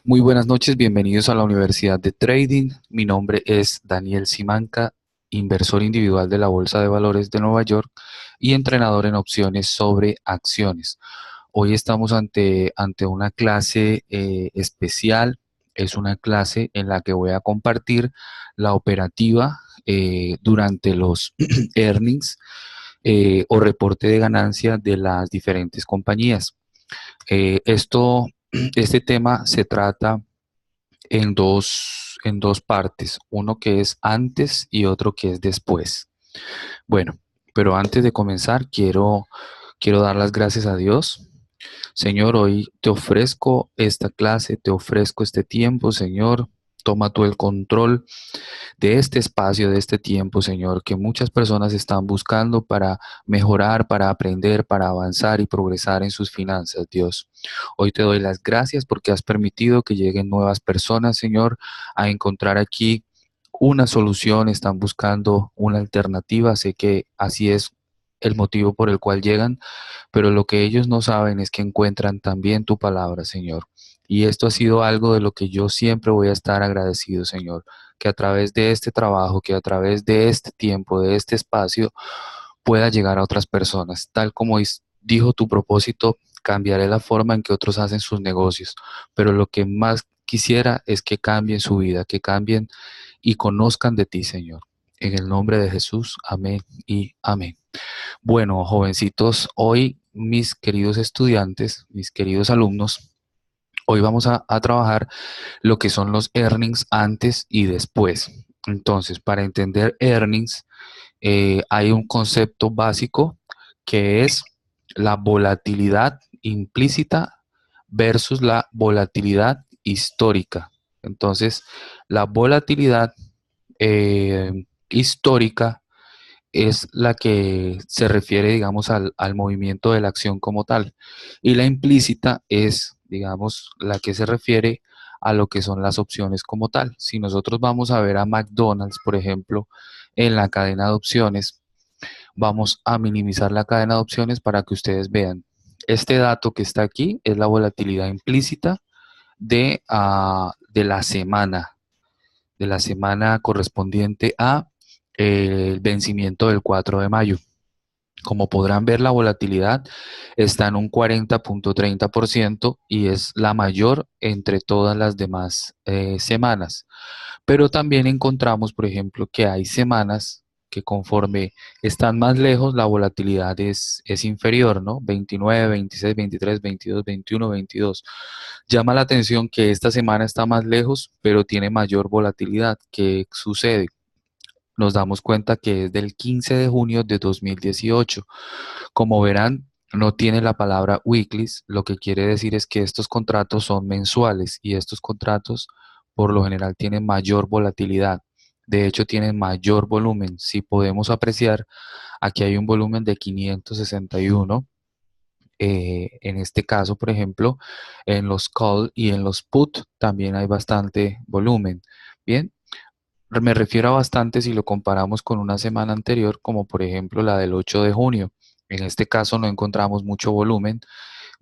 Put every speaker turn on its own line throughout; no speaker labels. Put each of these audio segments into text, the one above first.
Muy buenas noches, bienvenidos a la Universidad de Trading. Mi nombre es Daniel Simanca, inversor individual de la Bolsa de Valores de Nueva York y entrenador en opciones sobre acciones. Hoy estamos ante una clase especial. Es una clase en la que voy a compartir la operativa durante los earnings o reporte de ganancia de las diferentes compañías. Este tema se trata en dos partes, uno que es antes y otro que es después. Bueno, pero antes de comenzar, quiero dar las gracias a Dios. Señor, hoy te ofrezco esta clase, te ofrezco este tiempo, Señor. Toma tú el control de este espacio, de este tiempo, Señor, que muchas personas están buscando para mejorar, para aprender, para avanzar y progresar en sus finanzas, Dios. Hoy te doy las gracias porque has permitido que lleguen nuevas personas, Señor, a encontrar aquí una solución, están buscando una alternativa. Sé que así es el motivo por el cual llegan, pero lo que ellos no saben es que encuentran también tu palabra, Señor. Y esto ha sido algo de lo que yo siempre voy a estar agradecido, Señor, que a través de este trabajo, que a través de este tiempo, de este espacio, pueda llegar a otras personas. Tal como dijo tu propósito, cambiaré la forma en que otros hacen sus negocios, pero lo que más quisiera es que cambien su vida, que cambien y conozcan de ti, Señor. En el nombre de Jesús, amén y amén. Bueno, jovencitos, hoy mis queridos estudiantes, mis queridos alumnos, hoy vamos a trabajar lo que son los earnings antes y después. Entonces, para entender earnings, hay un concepto básico que es la volatilidad implícita versus la volatilidad histórica. Entonces, la volatilidad histórica es la que se refiere, digamos, al movimiento de la acción como tal. Y la implícita es, digamos, la que se refiere a lo que son las opciones como tal. Si nosotros vamos a ver a McDonald's, por ejemplo, en la cadena de opciones, vamos a minimizar la cadena de opciones para que ustedes vean. Este dato que está aquí es la volatilidad implícita de la semana correspondiente a el vencimiento del 4 de mayo. Como podrán ver, la volatilidad está en un 40,30% y es la mayor entre todas las demás semanas. Pero también encontramos, por ejemplo, que hay semanas que conforme están más lejos, la volatilidad es inferior, ¿no? 29, 26, 23, 22, 21, 22. Llama la atención que esta semana está más lejos, pero tiene mayor volatilidad. ¿Qué sucede? Nos damos cuenta que es del 15 de junio de 2018. Como verán, no tiene la palabra weeklies, lo que quiere decir es que estos contratos son mensuales y estos contratos por lo general tienen mayor volatilidad. De hecho, tienen mayor volumen. Si podemos apreciar, aquí hay un volumen de 561. En este caso, por ejemplo, en los call y en los put también hay bastante volumen. Bien, me refiero a bastante si lo comparamos con una semana anterior, como por ejemplo la del 8 de junio. En este caso no encontramos mucho volumen,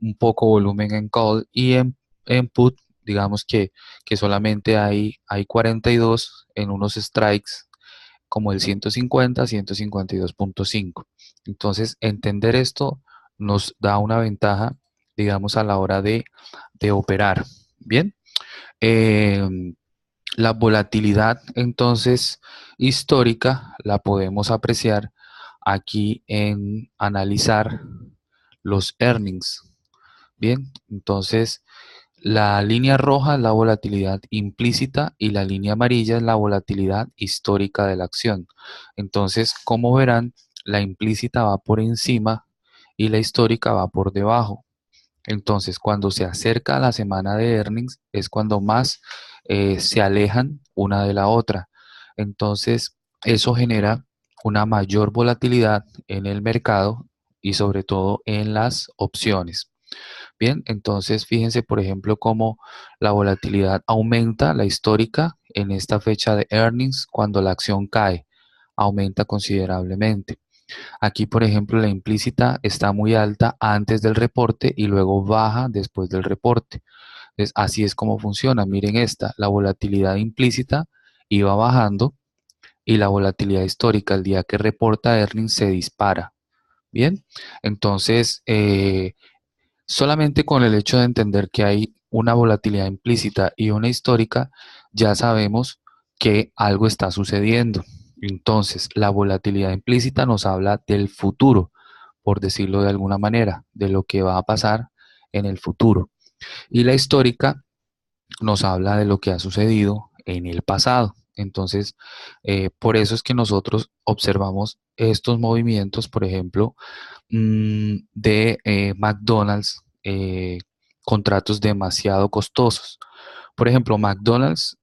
un poco volumen en call y en put, digamos que solamente hay 42 en unos strikes como el 150, 152,5. Entonces, entender esto nos da una ventaja, digamos, a la hora de operar. Bien. Em, la volatilidad, entonces, histórica la podemos apreciar aquí en analizar los earnings. Bien, entonces la línea roja es la volatilidad implícita y la línea amarilla es la volatilidad histórica de la acción. Entonces, como verán, la implícita va por encima y la histórica va por debajo. Entonces, cuando se acerca a la semana de earnings es cuando más se alejan una de la otra. Entonces, eso genera una mayor volatilidad en el mercado y sobre todo en las opciones. Bien, entonces fíjense, por ejemplo, cómo la volatilidad aumenta, la histórica, en esta fecha de earnings cuando la acción cae, aumenta considerablemente. Aquí, por ejemplo, la implícita está muy alta antes del reporte y luego baja después del reporte. Entonces, así es como funciona. Miren esta, la volatilidad implícita iba bajando y la volatilidad histórica el día que reporta earnings se dispara. Bien, entonces solamente con el hecho de entender que hay una volatilidad implícita y una histórica, ya sabemos que algo está sucediendo. Entonces, la volatilidad implícita nos habla del futuro, por decirlo de alguna manera, de lo que va a pasar en el futuro. Y la histórica nos habla de lo que ha sucedido en el pasado. Entonces, por eso es que nosotros observamos estos movimientos, por ejemplo, de McDonald's, contratos demasiado costosos. Por ejemplo, McDonald's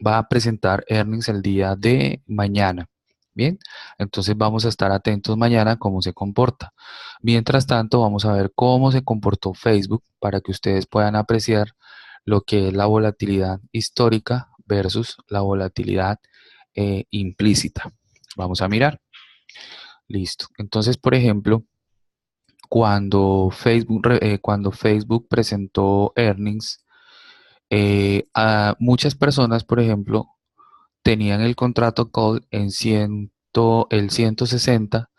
va a presentar earnings el día de mañana. Bien, entonces vamos a estar atentos mañana cómo se comporta. Mientras tanto, vamos a ver cómo se comportó Facebook para que ustedes puedan apreciar lo que es la volatilidad histórica versus la volatilidad implícita. Vamos a mirar. Listo. Entonces, por ejemplo, cuando Facebook presentó earnings, a muchas personas, por ejemplo, tenían el contrato call en el 160,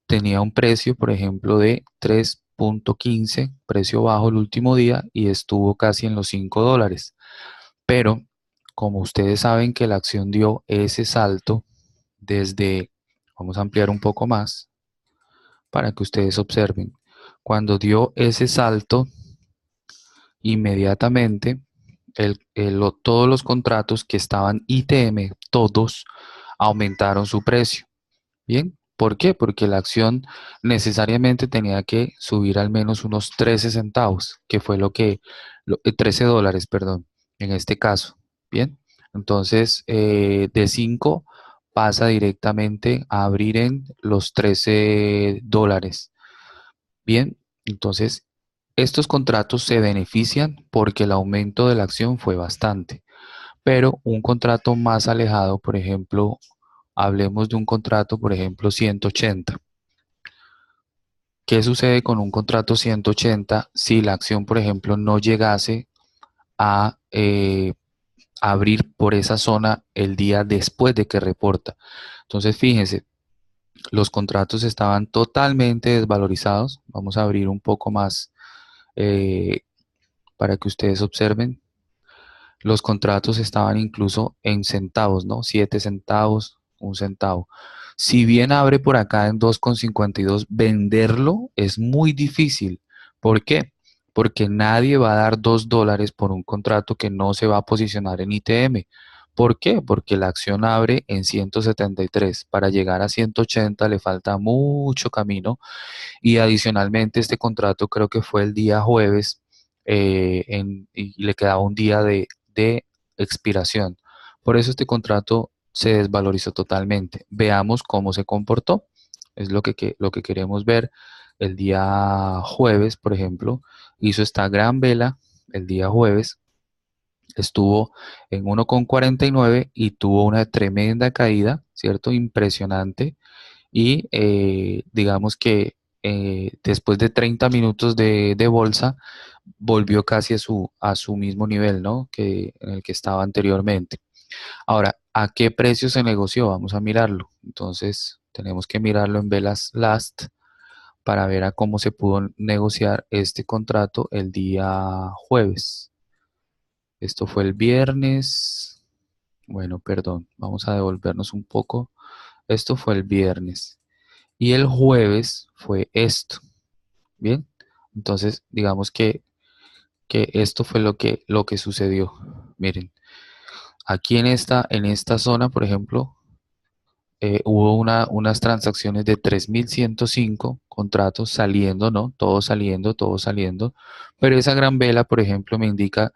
tenía un precio, por ejemplo, de 3.15, precio bajo el último día, y estuvo casi en los $5. Pero, como ustedes saben que la acción dio ese salto desde, vamos a ampliar un poco más para que ustedes observen, cuando dio ese salto, inmediatamente todos los contratos que estaban ITM, todos aumentaron su precio. Bien, ¿por qué? Porque la acción necesariamente tenía que subir al menos unos 13 centavos, que fue $13, perdón, en este caso. Bien, entonces de 5 pasa directamente a abrir en los $13. Bien, entonces estos contratos se benefician porque el aumento de la acción fue bastante, pero un contrato más alejado, por ejemplo, hablemos de un contrato, por ejemplo, 180. ¿Qué sucede con un contrato 180 si la acción, por ejemplo, no llegase a abrir por esa zona el día después de que reporta? Entonces, fíjense, los contratos estaban totalmente desvalorizados. Vamos a abrir un poco más eh, para que ustedes observen. Los contratos estaban incluso en centavos, ¿no? 7 centavos, un centavo. Si bien abre por acá en 2,52, venderlo es muy difícil. ¿Por qué? Porque nadie va a dar $2 por un contrato que no se va a posicionar en ITM. ¿Por qué? Porque la acción abre en 173. Para llegar a 180 le falta mucho camino, y adicionalmente este contrato creo que fue el día jueves, y le quedaba un día de expiración. Por eso este contrato se desvalorizó totalmente. Veamos cómo se comportó. Es lo que queremos ver. El día jueves, por ejemplo, hizo esta gran vela. El día jueves estuvo en 1,49 y tuvo una tremenda caída, ¿cierto? Impresionante. Y digamos que después de 30 minutos de bolsa, volvió casi a su mismo nivel, ¿no? En el que estaba anteriormente. Ahora, ¿a qué precio se negoció? Vamos a mirarlo. Entonces, tenemos que mirarlo en velas last para ver a cómo se pudo negociar este contrato el día jueves. Esto fue el viernes. Bueno, perdón, vamos a devolvernos un poco. Esto fue el viernes. Y el jueves fue esto. Bien, entonces digamos que esto fue lo que sucedió. Miren, aquí en esta zona, por ejemplo, hubo unas transacciones de 3.105 contratos saliendo, ¿no? Todo saliendo. Pero esa gran vela, por ejemplo, me indica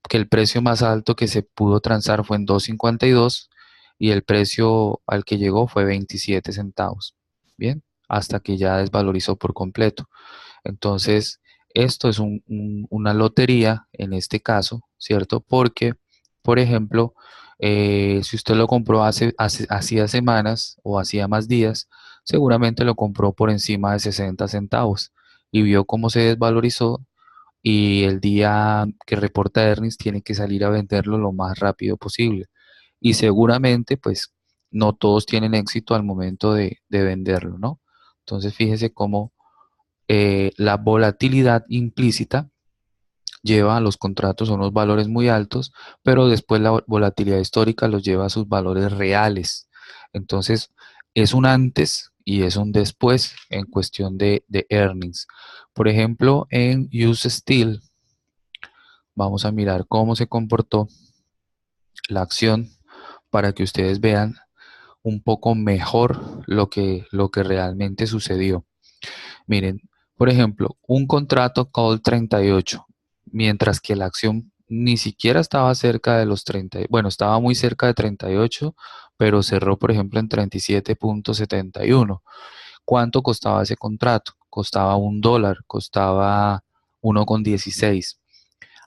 que el precio más alto que se pudo transar fue en 2,52 y el precio al que llegó fue 27 centavos. Bien, hasta que ya desvalorizó por completo. Entonces, esto es una lotería en este caso, ¿cierto? Porque, por ejemplo, si usted lo compró hacía semanas o hacía más días, seguramente lo compró por encima de 60 centavos y vio cómo se desvalorizó y el día que reporta earnings tiene que salir a venderlo lo más rápido posible. Y seguramente, pues, no todos tienen éxito al momento de venderlo, ¿no? Entonces, fíjese cómo la volatilidad implícita lleva a los contratos a unos valores muy altos, pero después la volatilidad histórica los lleva a sus valores reales. Entonces, es un antes y es un después en cuestión de earnings. Por ejemplo, en Use Steel, vamos a mirar cómo se comportó la acción para que ustedes vean un poco mejor lo que realmente sucedió. Miren, por ejemplo, un contrato call 38, mientras que la acción ni siquiera estaba cerca de los 30, bueno, estaba muy cerca de 38, pero cerró, por ejemplo, en 37.71. ¿Cuánto costaba ese contrato? Costaba $1, costaba 1,16.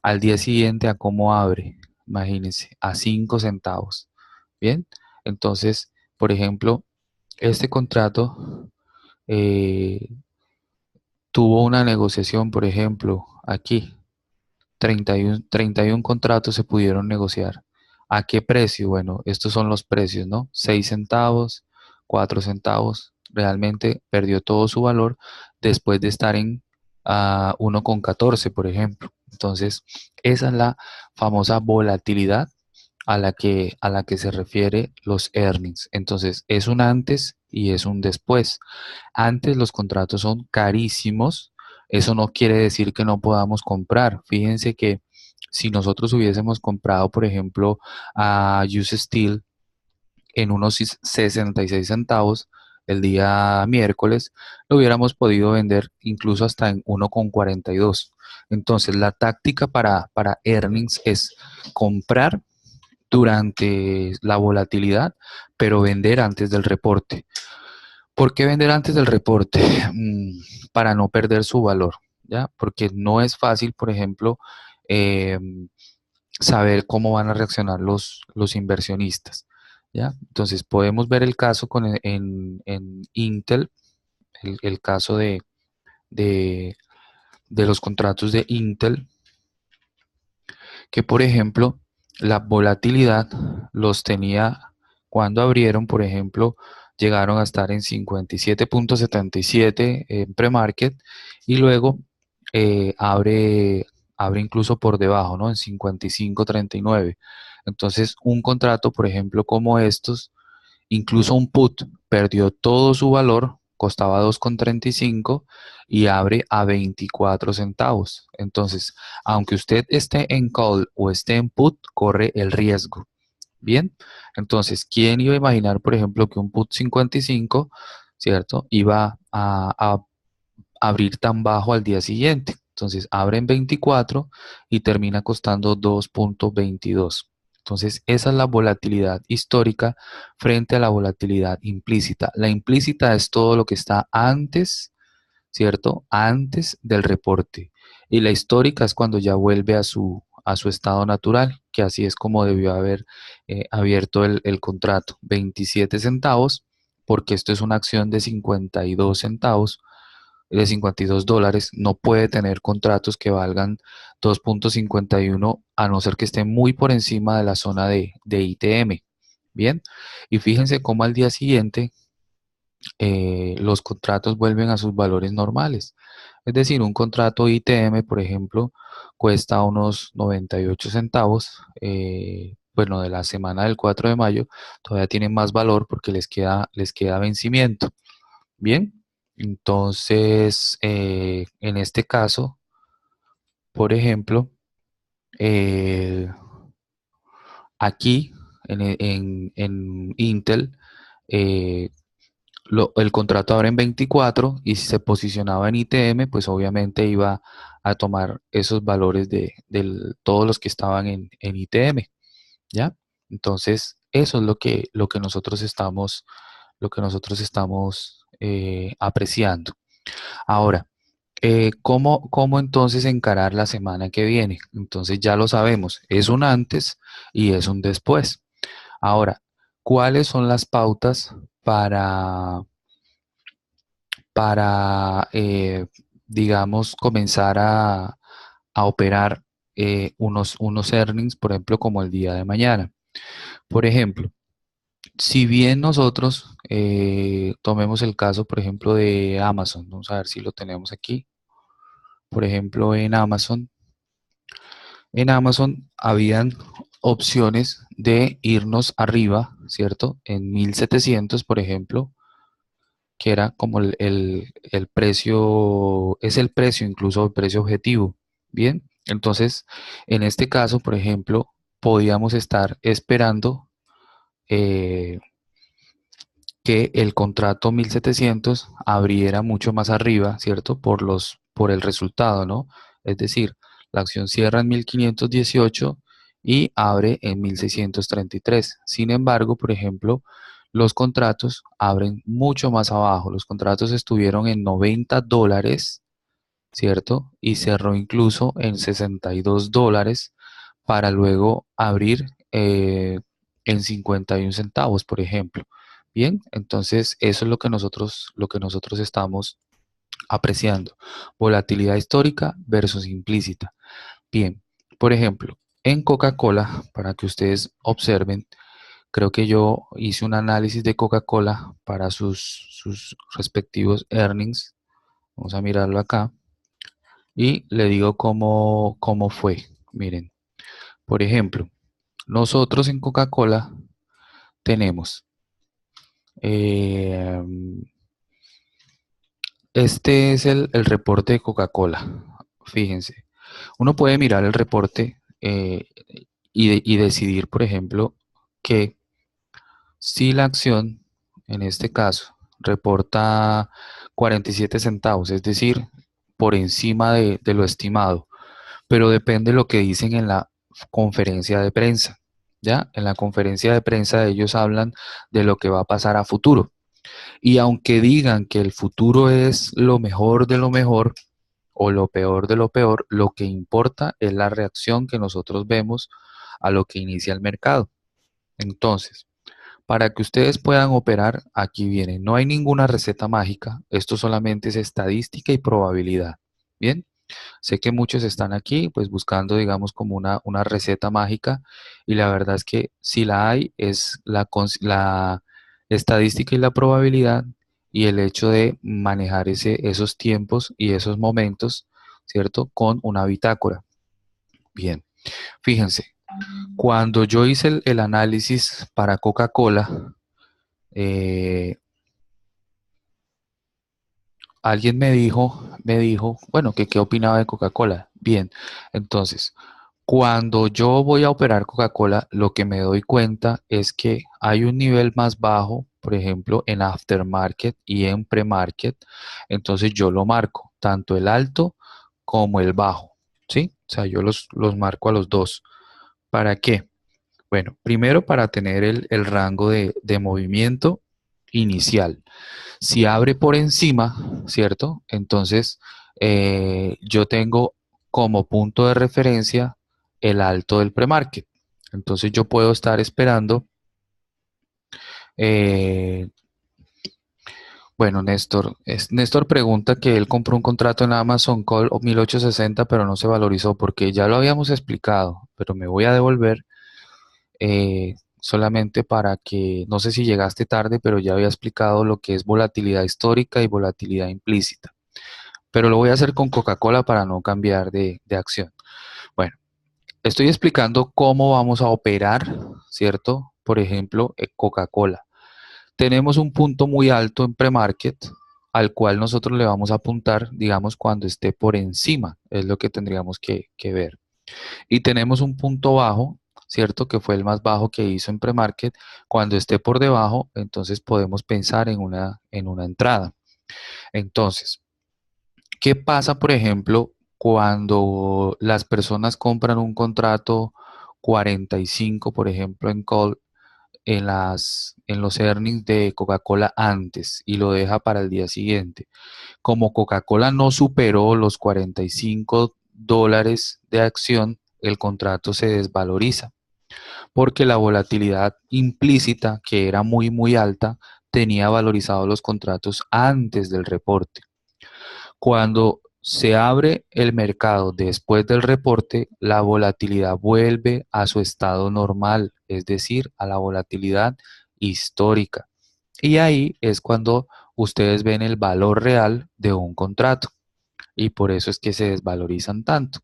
Al día siguiente, ¿a cómo abre? Imagínense, a 5 centavos. Bien, entonces, por ejemplo, este contrato eh, tuvo una negociación, por ejemplo, aquí, 31 contratos se pudieron negociar. ¿A qué precio? Bueno, estos son los precios, ¿no? 6 centavos, 4 centavos. Realmente perdió todo su valor después de estar en 1,14, por ejemplo. Entonces, esa es la famosa volatilidad a la que se refiere los earnings. Entonces, es un antes y es un después. Antes los contratos son carísimos. Eso no quiere decir que no podamos comprar. Fíjense que si nosotros hubiésemos comprado, por ejemplo, a Use Steel en unos 66 centavos el día miércoles, lo hubiéramos podido vender incluso hasta en 1,42. Entonces, la táctica para earnings es comprar durante la volatilidad, pero vender antes del reporte. ¿Por qué vender antes del reporte? Para no perder su valor, ¿ya? Porque no es fácil, por ejemplo, eh, saber cómo van a reaccionar los inversionistas, ¿ya? Entonces, podemos ver el caso en Intel, el caso de, de los contratos de Intel, que por ejemplo la volatilidad los tenía cuando abrieron, por ejemplo, llegaron a estar en 57.77 en pre-market y luego abre incluso por debajo, ¿no? En 55.39. Entonces, un contrato, por ejemplo, como estos, incluso un put perdió todo su valor, costaba 2,35 y abre a 24 centavos. Entonces, aunque usted esté en call o esté en put, corre el riesgo. Bien, entonces, ¿quién iba a imaginar, por ejemplo, que un put 55, ¿cierto? Iba a abrir tan bajo al día siguiente. Entonces abre en 24 y termina costando 2,22. Entonces esa es la volatilidad histórica frente a la volatilidad implícita. La implícita es todo lo que está antes, ¿cierto? Antes del reporte. Y la histórica es cuando ya vuelve a su estado natural, que así es como debió haber abierto el contrato. 27 centavos, porque esto es una acción de 52 centavos de $52, no puede tener contratos que valgan 2,51 a no ser que esté muy por encima de la zona de ITM. Bien, y fíjense cómo al día siguiente los contratos vuelven a sus valores normales. Es decir, un contrato ITM, por ejemplo, cuesta unos 98 centavos. Bueno, de la semana del 4 de mayo todavía tienen más valor porque les queda vencimiento. Bien, entonces en este caso, por ejemplo, eh, aquí en Intel, eh, el contrato abre en 24 y si se posicionaba en ITM, pues obviamente iba a tomar esos valores de todos los que estaban en ITM, ¿ya? Entonces, eso es lo que nosotros estamos apreciando. Ahora, ¿cómo entonces encarar la semana que viene? Entonces ya lo sabemos, es un antes y es un después. Ahora, ¿cuáles son las pautas para digamos, comenzar a operar unos earnings, por ejemplo, como el día de mañana. Por ejemplo, si bien nosotros tomemos el caso, por ejemplo, de Amazon, vamos a ver si lo tenemos aquí. Por ejemplo, en Amazon habían opciones de irnos arriba, ¿cierto? En 1700, por ejemplo, que era como el precio, es el precio, incluso el precio objetivo. Bien, entonces, en este caso, por ejemplo, podíamos estar esperando eh, que el contrato 1700 abriera mucho más arriba, ¿cierto? Por el resultado, ¿no? Es decir, la acción cierra en 1518 y abre en 1633. Sin embargo, por ejemplo, los contratos abren mucho más abajo. Los contratos estuvieron en $90, ¿cierto? Y cerró incluso en $62 para luego abrir en 51 centavos, por ejemplo. Bien, entonces eso es lo que nosotros estamos apreciando. Volatilidad histórica versus implícita. Bien, por ejemplo, en Coca-Cola, para que ustedes observen, creo que yo hice un análisis de Coca-Cola para sus respectivos earnings. Vamos a mirarlo acá y le digo cómo fue. Miren, por ejemplo, nosotros en Coca-Cola tenemos, eh, este es el reporte de Coca-Cola. Fíjense, uno puede mirar el reporte y decidir, por ejemplo, que si la acción, en este caso, reporta 47 centavos, es decir, por encima de lo estimado, pero depende de lo que dicen en la conferencia de prensa. ¿Ya? En la conferencia de prensa ellos hablan de lo que va a pasar a futuro. Y aunque digan que el futuro es lo mejor de lo mejor o lo peor de lo peor, lo que importa es la reacción que nosotros vemos a lo que inicia el mercado. Entonces, para que ustedes puedan operar, aquí viene, no hay ninguna receta mágica, esto solamente es estadística y probabilidad. Bien, sé que muchos están aquí pues buscando digamos como una receta mágica y la verdad es que si la hay es la estadística y la probabilidad y el hecho de manejar esos tiempos y esos momentos, ¿cierto? Con una bitácora. Bien, fíjense, cuando yo hice el análisis para Coca-Cola, eh, alguien me dijo, bueno, que qué opinaba de Coca-Cola. Bien, entonces, cuando yo voy a operar Coca-Cola, lo que me doy cuenta es que hay un nivel más bajo, por ejemplo, en aftermarket y en premarket. Entonces yo lo marco, tanto el alto como el bajo, ¿sí? O sea, yo los marco a los dos. ¿Para qué? Bueno, primero para tener el rango de movimiento inicial. Si abre por encima, ¿cierto? Entonces yo tengo como punto de referencia el alto del premarket. Entonces yo puedo estar esperando. eh, bueno, Néstor pregunta que él compró un contrato en Amazon Call 1860, pero no se valorizó porque ya lo habíamos explicado, pero me voy a devolver solamente para que, no sé si llegaste tarde, pero ya había explicado lo que es volatilidad histórica y volatilidad implícita. Pero lo voy a hacer con Coca-Cola para no cambiar de acción. Bueno, estoy explicando cómo vamos a operar, ¿cierto? Por ejemplo, Coca-Cola. Tenemos un punto muy alto en pre-market al cual nosotros le vamos a apuntar, digamos, cuando esté por encima, es lo que tendríamos que ver. Y tenemos un punto bajo, ¿cierto? Que fue el más bajo que hizo en pre-market. Cuando esté por debajo, entonces podemos pensar en una entrada. Entonces, ¿qué pasa, por ejemplo, cuando las personas compran un contrato 45, por ejemplo, en call en los earnings de Coca-Cola antes y lo deja para el día siguiente? Como Coca-Cola no superó los $45 de acción, el contrato se desvaloriza porque la volatilidad implícita, que era muy, muy alta, tenía valorizados los contratos antes del reporte. Cuando se abre el mercado después del reporte, la volatilidad vuelve a su estado normal, es decir, a la volatilidad histórica. Y ahí es cuando ustedes ven el valor real de un contrato y por eso es que se desvalorizan tanto.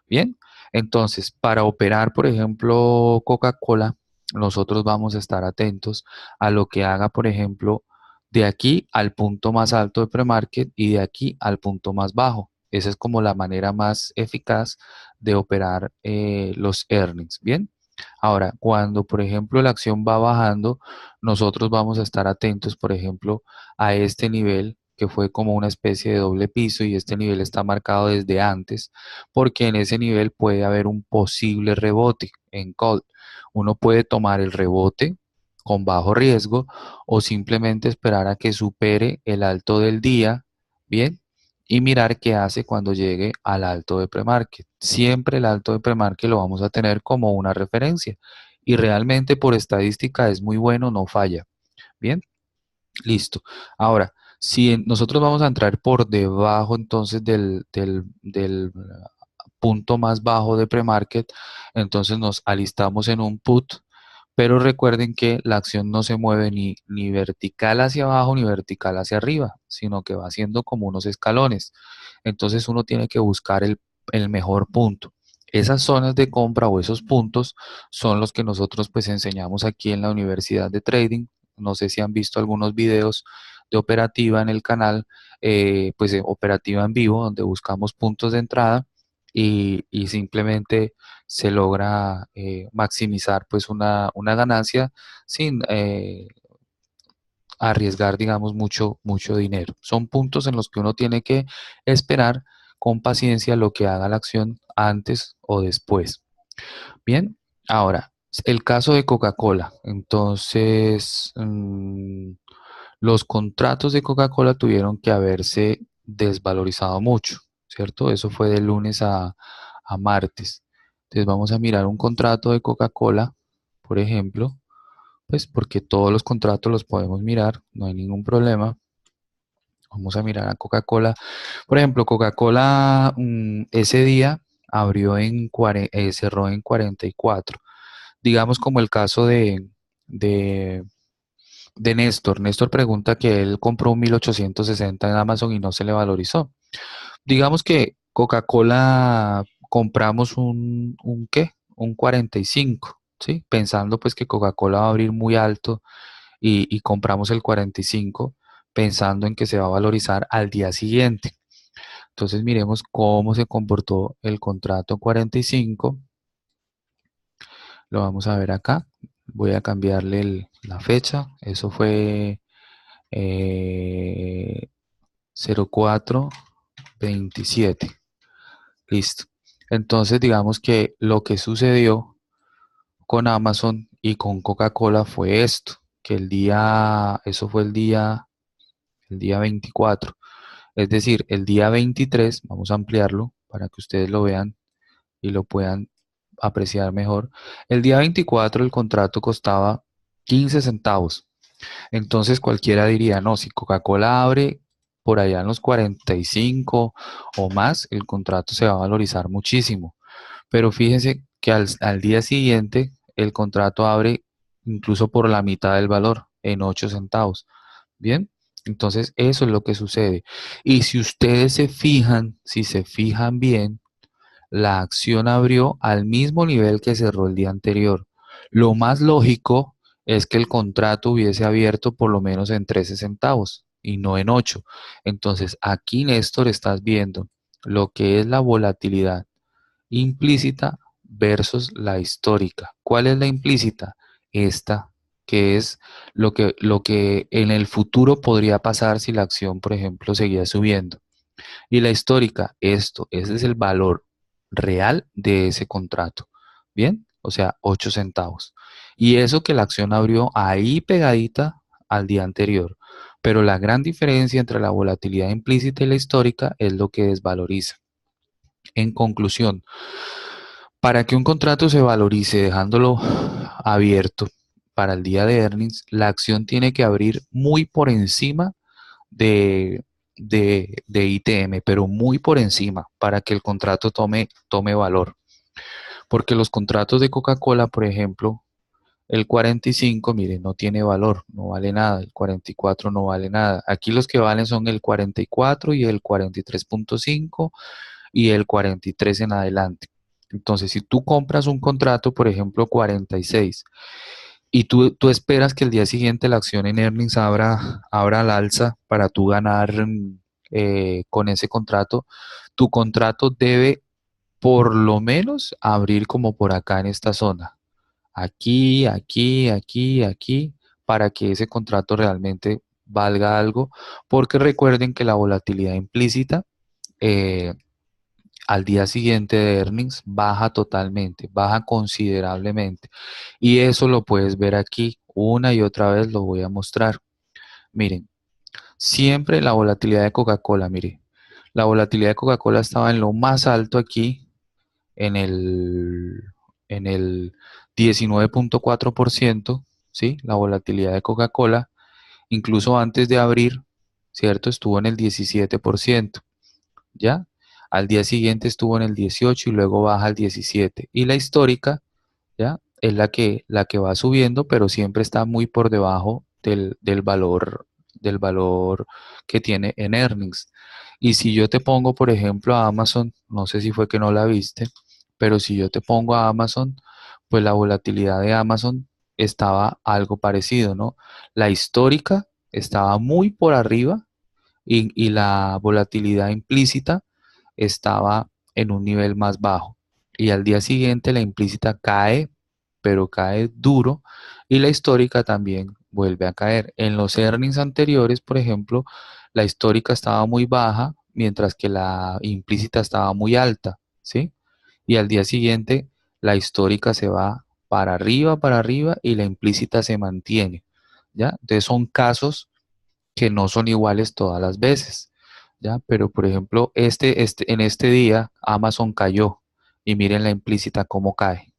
Bien, entonces para operar, por ejemplo, Coca-Cola, nosotros vamos a estar atentos a lo que haga, por ejemplo, de aquí al punto más alto de premarket y de aquí al punto más bajo. Esa es como la manera más eficaz de operar los earnings. Bien, ahora, cuando, por ejemplo, la acción va bajando, nosotros vamos a estar atentos, por ejemplo, a este nivel que fue como una especie de doble piso y este nivel está marcado desde antes porque en ese nivel puede haber un posible rebote en call. Uno puede tomar el rebote con bajo riesgo o simplemente esperar a que supere el alto del día, ¿bien? Y mirar qué hace cuando llegue al alto de premarket. Siempre el alto de premarket lo vamos a tener como una referencia y realmente por estadística es muy bueno, no falla. Bien, listo. Ahora, si nosotros vamos a entrar por debajo entonces del punto más bajo de premarket, entonces nos alistamos en un put, pero recuerden que la acción no se mueve ni vertical hacia abajo ni vertical hacia arriba, sino que va haciendo como unos escalones. Entonces uno tiene que buscar el mejor punto. Esas zonas de compra o esos puntos son los que nosotros pues enseñamos aquí en la Universidad de Trading. No sé si han visto algunos videos de operativa en el canal, pues de operativa en vivo, donde buscamos puntos de entrada y simplemente se logra maximizar pues una ganancia sin arriesgar, digamos, mucho dinero. Son puntos en los que uno tiene que esperar con paciencia lo que haga la acción antes o después. Bien, ahora, el caso de Coca-Cola. Entonces, los contratos de Coca-Cola tuvieron que haberse desvalorizado mucho, ¿cierto? Eso fue de lunes a martes. Entonces vamos a mirar un contrato de Coca-Cola, por ejemplo, pues porque todos los contratos los podemos mirar, no hay ningún problema. Vamos a mirar a Coca-Cola. Por ejemplo, Coca-Cola ese día cerró en 44. Digamos como el caso de, de Néstor. Néstor pregunta que él compró un 1860 en Amazon y no se le valorizó. Digamos que Coca-Cola compramos un ¿qué? Un 45, ¿sí? Pensando pues que Coca-Cola va a abrir muy alto y compramos el 45 pensando en que se va a valorizar al día siguiente. Entonces miremos cómo se comportó el contrato 45. Lo vamos a ver acá. Voy a cambiarle la fecha. Eso fue 04/27. Listo. Entonces, digamos que lo que sucedió con Amazon y con Coca-Cola fue esto, que eso fue el día 24. Es decir, el día 23, vamos a ampliarlo para que ustedes lo vean y lo puedan apreciar mejor. El día 24 el contrato costaba 15 centavos. Entonces cualquiera diría, no, si Coca-Cola abre por allá en los 45 o más, el contrato se va a valorizar muchísimo. Pero fíjense que al día siguiente el contrato abre incluso por la mitad del valor, en 8 centavos. Bien, entonces eso es lo que sucede. Y si ustedes se fijan, si se fijan bien, la acción abrió al mismo nivel que cerró el día anterior. Lo más lógico es que el contrato hubiese abierto por lo menos en 13 centavos y no en 8. Entonces, aquí, Néstor, estás viendo lo que es la volatilidad implícita versus la histórica. ¿Cuál es la implícita? Esta, que es lo que en el futuro podría pasar si la acción, por ejemplo, seguía subiendo. Y la histórica, ese es el valor real de ese contrato. Bien, o sea, 8 centavos. Y eso que la acción abrió ahí pegadita al día anterior. Pero la gran diferencia entre la volatilidad implícita y la histórica es lo que desvaloriza. En conclusión, para que un contrato se valorice dejándolo abierto para el día de earnings, la acción tiene que abrir muy por encima de, de ITM, pero muy por encima para que el contrato tome valor. Porque los contratos de Coca-Cola, por ejemplo, el 45, mire, no tiene valor, no vale nada, el 44 no vale nada. Aquí los que valen son el 44 y el 43.5 y el 43 en adelante. Entonces, si tú compras un contrato, por ejemplo, 46, y tú esperas que el día siguiente la acción en earnings abra al alza para tú ganar con ese contrato, tu contrato debe por lo menos abrir como por acá en esta zona. Aquí, aquí, aquí, aquí, para que ese contrato realmente valga algo, porque recuerden que la volatilidad implícita eh, al día siguiente de earnings baja totalmente, baja considerablemente. Y eso lo puedes ver aquí, una y otra vez lo voy a mostrar. Miren, siempre la volatilidad de Coca-Cola, mire, la volatilidad de Coca-Cola estaba en lo más alto aquí, en el, en el 19.4%, ¿sí? La volatilidad de Coca-Cola, incluso antes de abrir, ¿cierto? Estuvo en el 17%. ¿Ya? Al día siguiente estuvo en el 18 y luego baja al 17. Y la histórica, ¿ya? Es la que va subiendo, pero siempre está muy por debajo del valor que tiene en earnings. Y si yo te pongo, por ejemplo, a Amazon, no sé si fue que no la viste, pero si yo te pongo a Amazon, pues la volatilidad de Amazon estaba algo parecido, ¿no? La histórica estaba muy por arriba y la volatilidad implícita estaba en un nivel más bajo. Y al día siguiente la implícita cae, pero cae duro, y la histórica también vuelve a caer. En los earnings anteriores, por ejemplo, la histórica estaba muy baja, mientras que la implícita estaba muy alta, ¿sí? Y al día siguiente la histórica se va para arriba y la implícita se mantiene, ¿ya? Entonces son casos que no son iguales todas las veces, ¿ya? Pero, por ejemplo, en este día Amazon cayó y miren la implícita cómo cae.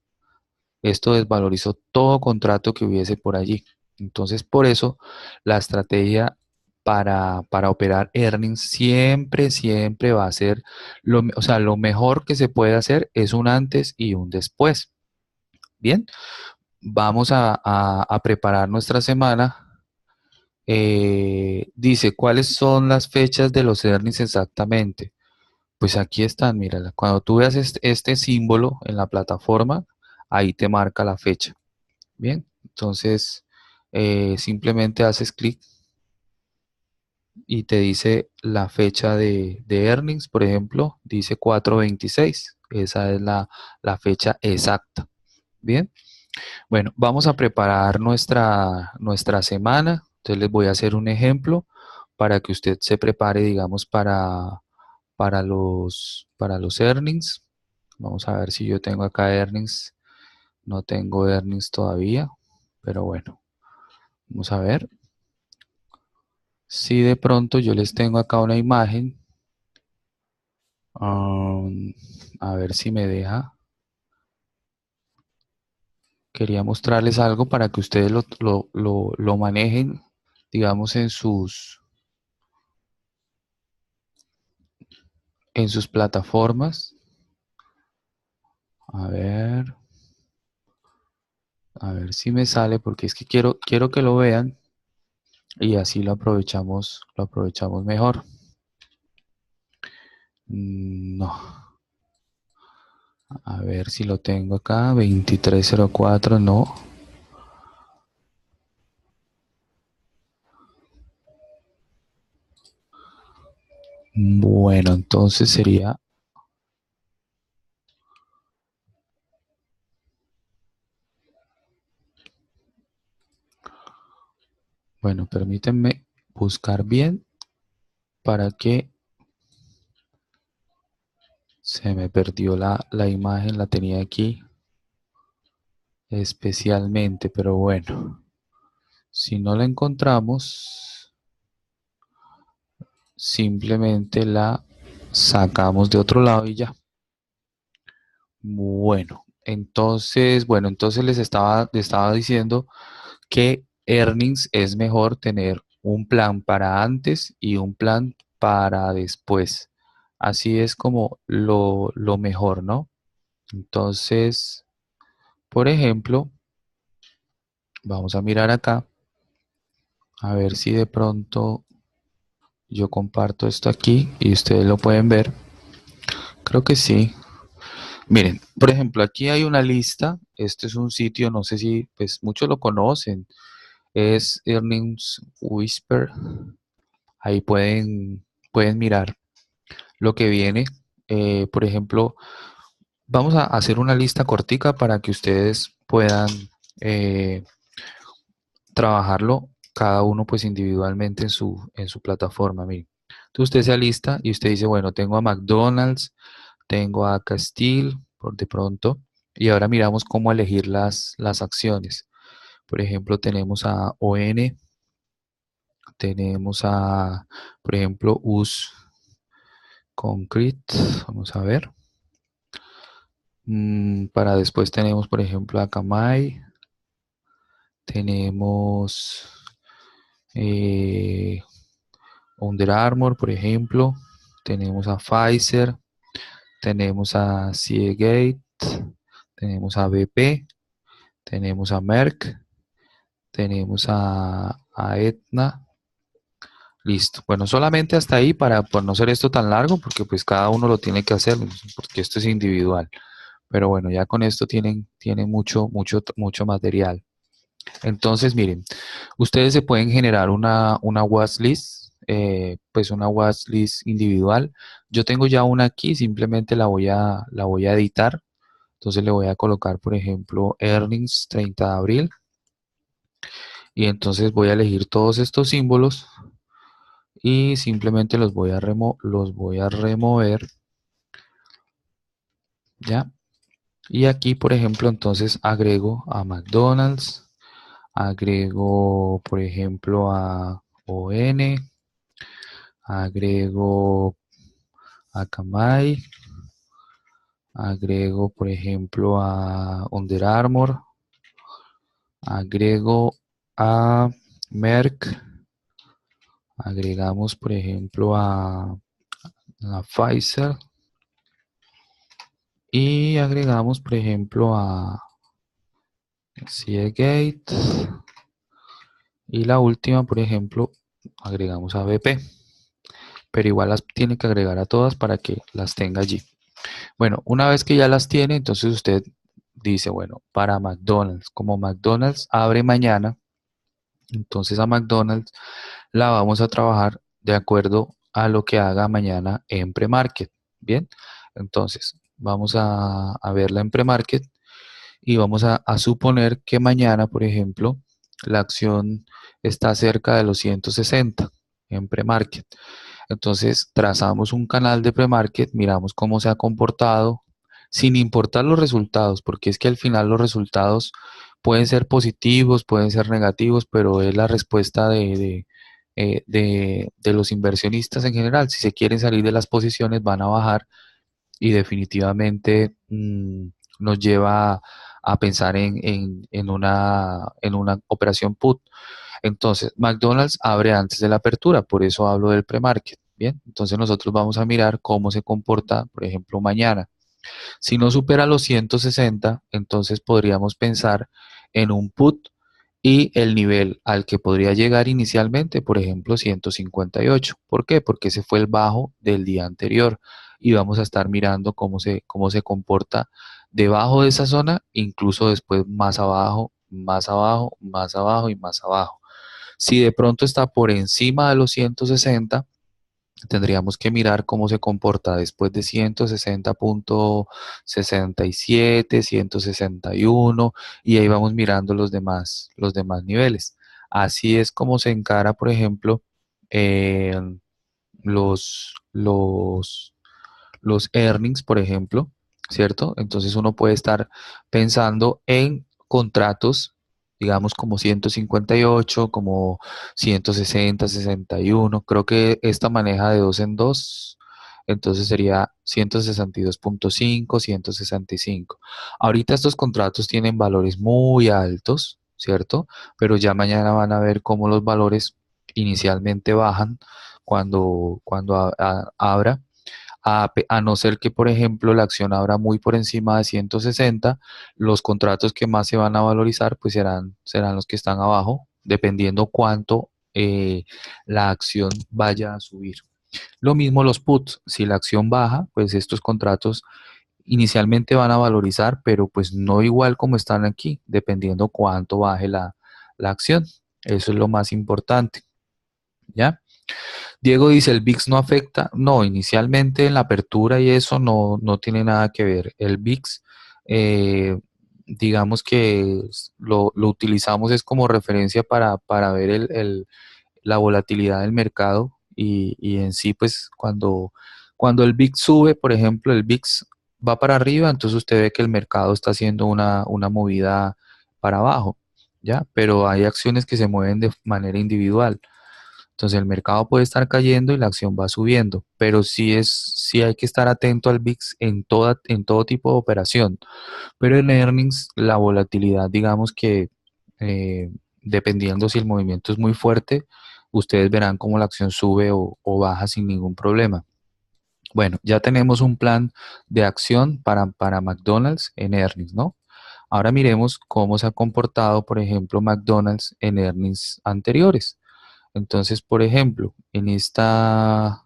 Esto desvalorizó todo contrato que hubiese por allí. Entonces, por eso, la estrategia para operar earnings siempre, siempre va a ser, o sea, lo mejor que se puede hacer es un antes y un después. Bien, vamos a preparar nuestra semana. Dice, ¿cuáles son las fechas de los earnings exactamente? Pues aquí están, mírala. Cuando tú veas este símbolo en la plataforma, ahí te marca la fecha. Bien, entonces simplemente haces clic y te dice la fecha de earnings, por ejemplo, dice 4/26. Esa es la fecha exacta. Bien. Bueno, vamos a preparar nuestra semana. Entonces les voy a hacer un ejemplo para que usted se prepare, digamos, para los earnings. Vamos a ver si yo tengo acá earnings. No tengo earnings todavía, pero bueno, vamos a ver. Si de pronto yo les tengo acá una imagen, a ver si me deja. Quería mostrarles algo para que ustedes lo manejen, digamos, en sus plataformas. A ver si me sale, porque es que quiero que lo vean y así lo aprovechamos mejor. No, a ver si lo tengo acá, 2304, no. Bueno, entonces sería, bueno, permítanme buscar bien para que se me perdió la imagen, la tenía aquí especialmente, pero bueno, si no la encontramos, simplemente la sacamos de otro lado y ya. Bueno, entonces les estaba diciendo que earnings es mejor tener un plan para antes y un plan para después. Así es como lo mejor, ¿no? Entonces, por ejemplo, vamos a mirar acá, a ver si de pronto yo comparto esto aquí y ustedes lo pueden ver. Creo que sí. Miren, por ejemplo, aquí hay una lista. Este es un sitio, no sé si pues muchos lo conocen. Es Earnings Whisper. Ahí pueden mirar lo que viene. Por ejemplo, vamos a hacer una lista cortica para que ustedes puedan eh, trabajarlo cada uno pues individualmente en su plataforma. Miren, entonces usted se alista y usted dice, bueno, tengo a McDonald's, tengo a Castile, por de pronto, y ahora miramos cómo elegir las acciones. Por ejemplo, tenemos a ON, tenemos a, por ejemplo, US Concrete, vamos a ver. Para después tenemos, por ejemplo, a Camay, tenemos eh, Under Armour, por ejemplo, tenemos a Pfizer, tenemos a Seagate, tenemos a BP, tenemos a Merck, tenemos a Aetna. Listo. Bueno, solamente hasta ahí para por no ser esto tan largo, porque pues cada uno lo tiene que hacer, porque esto es individual. Pero bueno, ya con esto tienen mucho material. Entonces, miren, ustedes se pueden generar una watchlist, pues una watchlist individual. Yo tengo ya una aquí, simplemente la voy a editar. Entonces le voy a colocar, por ejemplo, earnings 30 de abril. Y entonces voy a elegir todos estos símbolos y simplemente los voy a remover, ¿ya? Y aquí, por ejemplo, entonces agrego a McDonald's, agrego, por ejemplo, a ON, agrego a Camay, agrego, por ejemplo, a Under Armour, agrego a Merck, agregamos, por ejemplo, a Pfizer y agregamos, por ejemplo, a Seagate y la última, por ejemplo, agregamos a BP, pero igual las tiene que agregar a todas para que las tenga allí. Bueno, una vez que ya las tiene, entonces usted dice, bueno, para McDonald's, como McDonald's abre mañana, entonces a McDonald's la vamos a trabajar de acuerdo a lo que haga mañana en premarket. Bien, entonces vamos a verla en premarket y vamos a suponer que mañana, por ejemplo, la acción está cerca de los 160 en premarket. Entonces trazamos un canal de premarket, miramos cómo se ha comportado, sin importar los resultados, porque es que al final los resultados pueden ser positivos, pueden ser negativos, pero es la respuesta de los inversionistas en general. Si se quieren salir de las posiciones, van a bajar y definitivamente nos lleva a pensar en una operación put. Entonces, McDonald's abre antes de la apertura, por eso hablo del premarket. Bien, entonces nosotros vamos a mirar cómo se comporta, por ejemplo, mañana. Si no supera los 160, entonces podríamos pensar en un put y el nivel al que podría llegar inicialmente, por ejemplo, 158. ¿Por qué? Porque ese fue el bajo del día anterior y vamos a estar mirando cómo se comporta debajo de esa zona, incluso después más abajo, más abajo, más abajo y más abajo. Si de pronto está por encima de los 160, tendríamos que mirar cómo se comporta después de 160.67, 161 y ahí vamos mirando los demás niveles. Así es como se encara, por ejemplo, eh, los earnings, por ejemplo, ¿cierto? Entonces uno puede estar pensando en contratos, digamos como 158, como 160, 61. Creo que esta maneja de dos en dos, entonces sería 162.5, 165. Ahorita estos contratos tienen valores muy altos, ¿cierto? Pero ya mañana van a ver cómo los valores inicialmente bajan cuando abra, a no ser que, por ejemplo, la acción abra muy por encima de 160, los contratos que más se van a valorizar, pues serán los que están abajo, dependiendo cuánto la acción vaya a subir. Lo mismo los puts, si la acción baja, pues estos contratos inicialmente van a valorizar, pero pues no igual como están aquí, dependiendo cuánto baje la acción. Eso es lo más importante, ¿ya? Diego dice, ¿el VIX no afecta? No, inicialmente en la apertura y eso no tiene nada que ver. El VIX, eh, digamos que lo utilizamos es como referencia para ver la volatilidad del mercado y en sí, pues cuando el VIX sube, por ejemplo, el VIX va para arriba, entonces usted ve que el mercado está haciendo una movida para abajo, ¿ya? Pero hay acciones que se mueven de manera individual. Entonces el mercado puede estar cayendo y la acción va subiendo, pero sí hay que estar atento al VIX en todo tipo de operación. Pero en earnings la volatilidad, digamos que eh, dependiendo si el movimiento es muy fuerte, ustedes verán cómo la acción sube o baja sin ningún problema. Bueno, ya tenemos un plan de acción para McDonald's en earnings, ¿no? Ahora miremos cómo se ha comportado, por ejemplo, McDonald's en earnings anteriores. Entonces, por ejemplo, en esta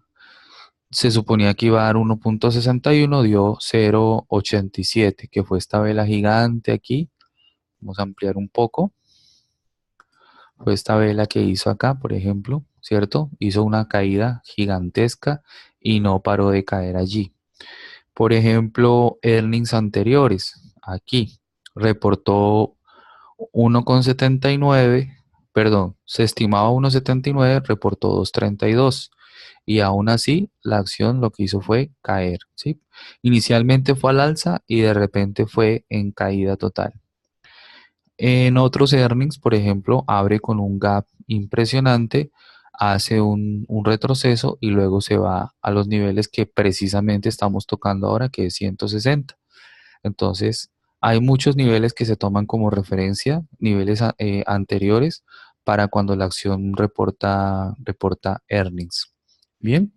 se suponía que iba a dar 1.61, dio 0.87, que fue esta vela gigante aquí. Vamos a ampliar un poco. Fue esta vela que hizo acá, por ejemplo, ¿cierto? Hizo una caída gigantesca y no paró de caer allí. Por ejemplo, earnings anteriores, aquí reportó 1,79, perdón, se estimaba 1,79, reportó 2,32 y aún así la acción lo que hizo fue caer, ¿sí? Inicialmente fue al alza y de repente fue en caída total. En otros earnings, por ejemplo, abre con un gap impresionante, hace un retroceso y luego se va a los niveles que precisamente estamos tocando ahora, que es 160. Entonces, hay muchos niveles que se toman como referencia, niveles anteriores, para cuando la acción reporta earnings. Bien.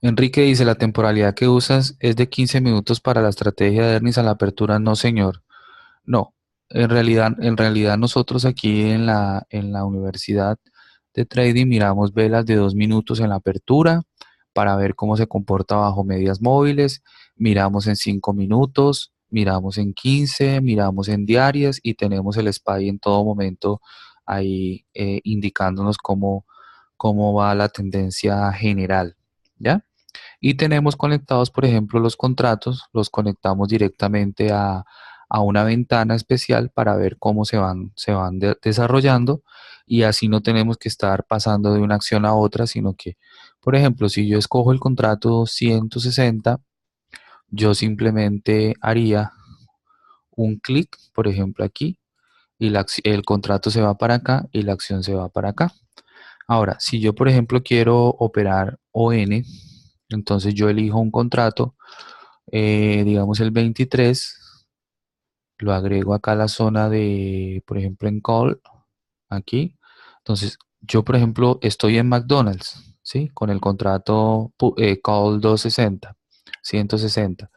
Enrique dice, la temporalidad que usas es de 15 minutos para la estrategia de earnings a la apertura. No, señor. No, en realidad nosotros aquí en la universidad de trading miramos velas de 2 minutos en la apertura para ver cómo se comporta bajo medias móviles, miramos en 5 minutos, miramos en 15, miramos en diarias y tenemos el SPY en todo momento ahí indicándonos cómo va la tendencia general, ¿ya? Y tenemos conectados, por ejemplo, los contratos, los conectamos directamente a una ventana especial para ver cómo se van desarrollando y así no tenemos que estar pasando de una acción a otra, sino que, por ejemplo, si yo escojo el contrato 160, yo simplemente haría un clic, por ejemplo, aquí, y el contrato se va para acá y la acción se va para acá. Ahora, si yo, por ejemplo, quiero operar ON, entonces yo elijo un contrato, digamos el 23, lo agrego acá a la zona de, por ejemplo, en call, aquí. Entonces, yo, por ejemplo, estoy en McDonald's, ¿sí? Con el contrato call 260, 160.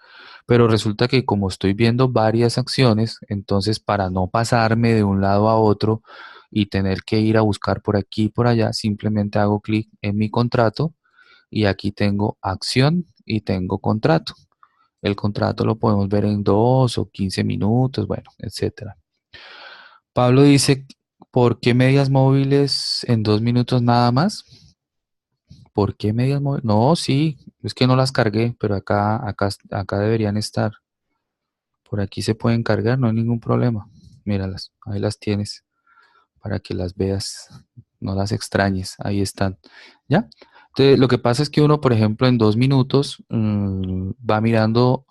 Pero resulta que como estoy viendo varias acciones, entonces para no pasarme de un lado a otro y tener que ir a buscar por aquí y por allá, simplemente hago clic en mi contrato y aquí tengo acción y tengo contrato. El contrato lo podemos ver en 2 o 15 minutos, bueno, etcétera. Pablo dice, ¿por qué medias móviles en 2 minutos nada más? ¿Por qué medias móviles? No, sí, es que no las cargué, pero acá deberían estar. Por aquí se pueden cargar, no hay ningún problema. Míralas, ahí las tienes para que las veas, no las extrañes, ahí están. ¿Ya? Entonces, lo que pasa es que uno, por ejemplo, en 2 minutos va mirando,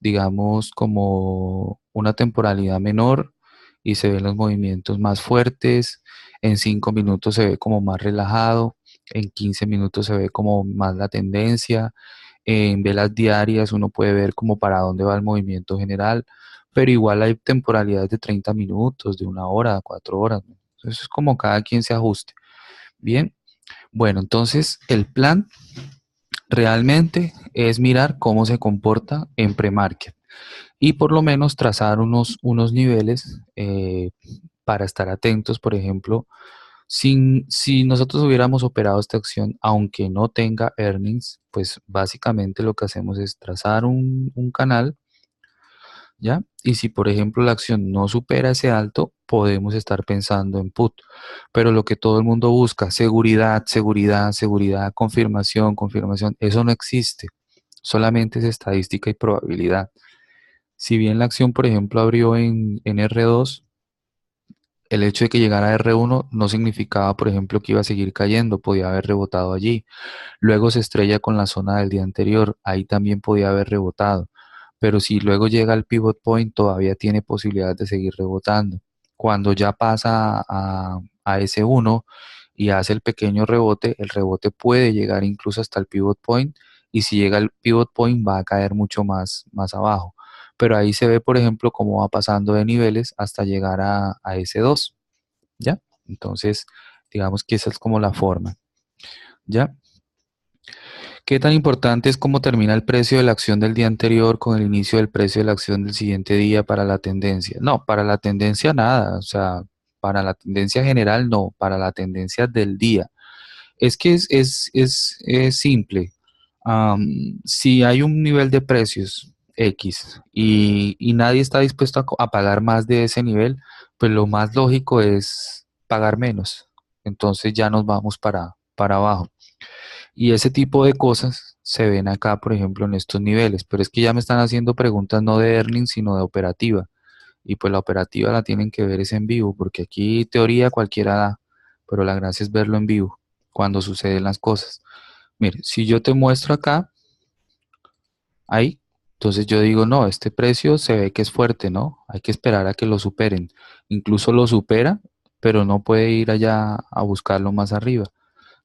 digamos, como una temporalidad menor y se ven los movimientos más fuertes. En 5 minutos se ve como más relajado. En 15 minutos se ve como más la tendencia. En velas diarias uno puede ver como para dónde va el movimiento general, pero igual hay temporalidades de 30 minutos, de 1 hora, 4 horas, ¿no? Eso es como cada quien se ajuste. Bien, Bueno, entonces el plan realmente es mirar cómo se comporta en pre-market y por lo menos trazar unos niveles para estar atentos. Por ejemplo, si nosotros hubiéramos operado esta acción, aunque no tenga earnings, pues básicamente lo que hacemos es trazar un canal, ¿ya? Y si, por ejemplo, la acción no supera ese alto, podemos estar pensando en put. Pero lo que todo el mundo busca, seguridad, seguridad, seguridad, confirmación, confirmación, eso no existe. Solamente es estadística y probabilidad. Si bien la acción, por ejemplo, abrió en R2, el hecho de que llegara a R1 no significaba, por ejemplo, que iba a seguir cayendo, podía haber rebotado allí. Luego se estrella con la zona del día anterior, ahí también podía haber rebotado. Pero si luego llega al pivot point, todavía tiene posibilidad de seguir rebotando. Cuando ya pasa a S1 y hace el pequeño rebote, el rebote puede llegar incluso hasta el pivot point y si llega al pivot point va a caer mucho más abajo. Pero ahí se ve, por ejemplo, cómo va pasando de niveles hasta llegar a S2, ¿ya? Entonces, digamos que esa es como la forma, ¿ya? ¿Qué tan importante es cómo termina el precio de la acción del día anterior con el inicio del precio de la acción del siguiente día para la tendencia? No, para la tendencia nada, o sea, para la tendencia general no, para la tendencia del día. Es que es simple. Si hay un nivel de precios X y nadie está dispuesto a pagar más de ese nivel, pues lo más lógico es pagar menos. Entonces ya nos vamos para abajo. Y ese tipo de cosas se ven acá, por ejemplo, en estos niveles. Pero es que ya me están haciendo preguntas no de earnings, sino de operativa. Y pues la operativa la tienen que ver es en vivo, porque aquí teoría cualquiera da, pero la gracia es verlo en vivo, cuando suceden las cosas. Mire, si yo te muestro acá, ahí, entonces yo digo, no, este precio se ve que es fuerte, ¿no? Hay que esperar a que lo superen. Incluso lo supera, pero no puede ir allá a buscarlo más arriba.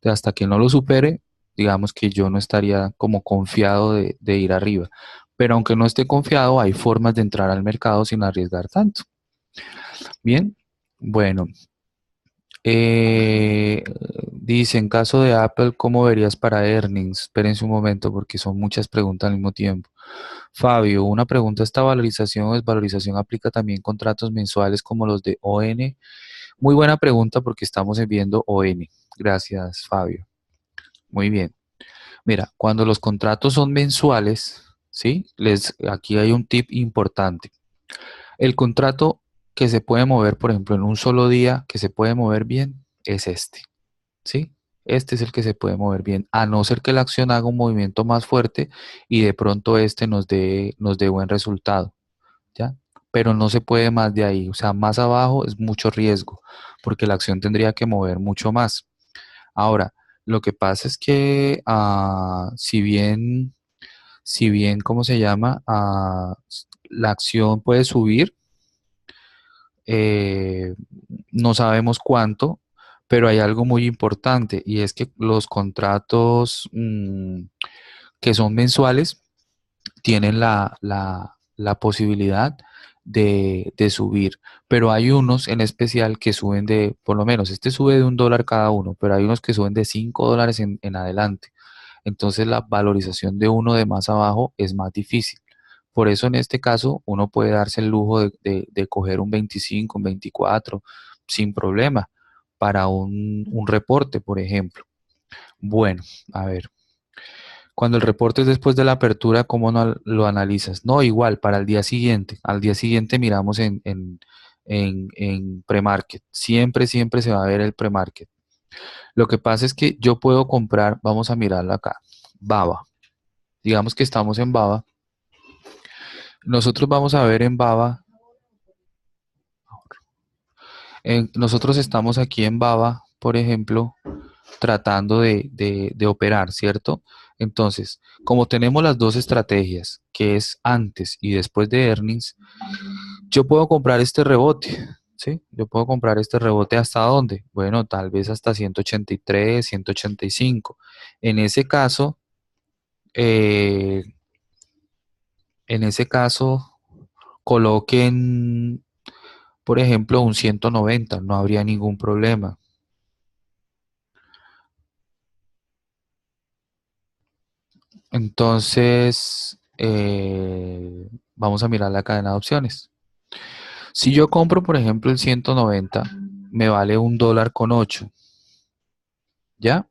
Hasta que no lo supere, digamos que yo no estaría como confiado de ir arriba. Pero aunque no esté confiado, hay formas de entrar al mercado sin arriesgar tanto. Bien, bueno, eh, dice, en caso de Apple, ¿cómo verías para earnings? Espérense un momento porque son muchas preguntas al mismo tiempo. Fabio, una pregunta, ¿esta valorización o desvalorización aplica también contratos mensuales como los de ON? Muy buena pregunta porque estamos viendo ON. Gracias, Fabio. Muy bien. Mira, cuando los contratos son mensuales, ¿sí? Aquí hay un tip importante. El contrato que se puede mover, por ejemplo, en un solo día, que se puede mover bien, es este, ¿sí? Este es el que se puede mover bien, a no ser que la acción haga un movimiento más fuerte y de pronto este nos dé buen resultado, ¿ya? Pero no se puede más de ahí, o sea, más abajo es mucho riesgo, porque la acción tendría que mover mucho más. Ahora, lo que pasa es que si bien, ¿cómo se llama? La acción puede subir, eh, no sabemos cuánto, pero hay algo muy importante y es que los contratos que son mensuales tienen la posibilidad de subir, pero hay unos en especial que suben por lo menos, este sube de $1 cada uno, pero hay unos que suben de $5 en adelante. Entonces la valorización de uno de más abajo es más difícil. Por eso en este caso uno puede darse el lujo de coger un 25, un 24 sin problema para un reporte, por ejemplo. Bueno, a ver. Cuando el reporte es después de la apertura, ¿cómo no lo analizas? No, igual, para el día siguiente. Al día siguiente miramos en pre-market. Siempre, siempre se va a ver el pre-market. Lo que pasa es que yo puedo comprar, vamos a mirarlo acá, Baba. Digamos que estamos en Baba. Nosotros vamos a ver en Baba, nosotros estamos aquí en Baba, por ejemplo, tratando de operar, ¿cierto? Entonces, como tenemos las dos estrategias, que es antes y después de earnings, yo puedo comprar este rebote, ¿sí? Yo puedo comprar este rebote hasta dónde? Bueno, tal vez hasta 183, 185. En ese caso, eh, en ese caso, coloquen, por ejemplo, un 190, no habría ningún problema. Entonces, vamos a mirar la cadena de opciones. Si yo compro, por ejemplo, el 190, me vale $1.08, ¿ya?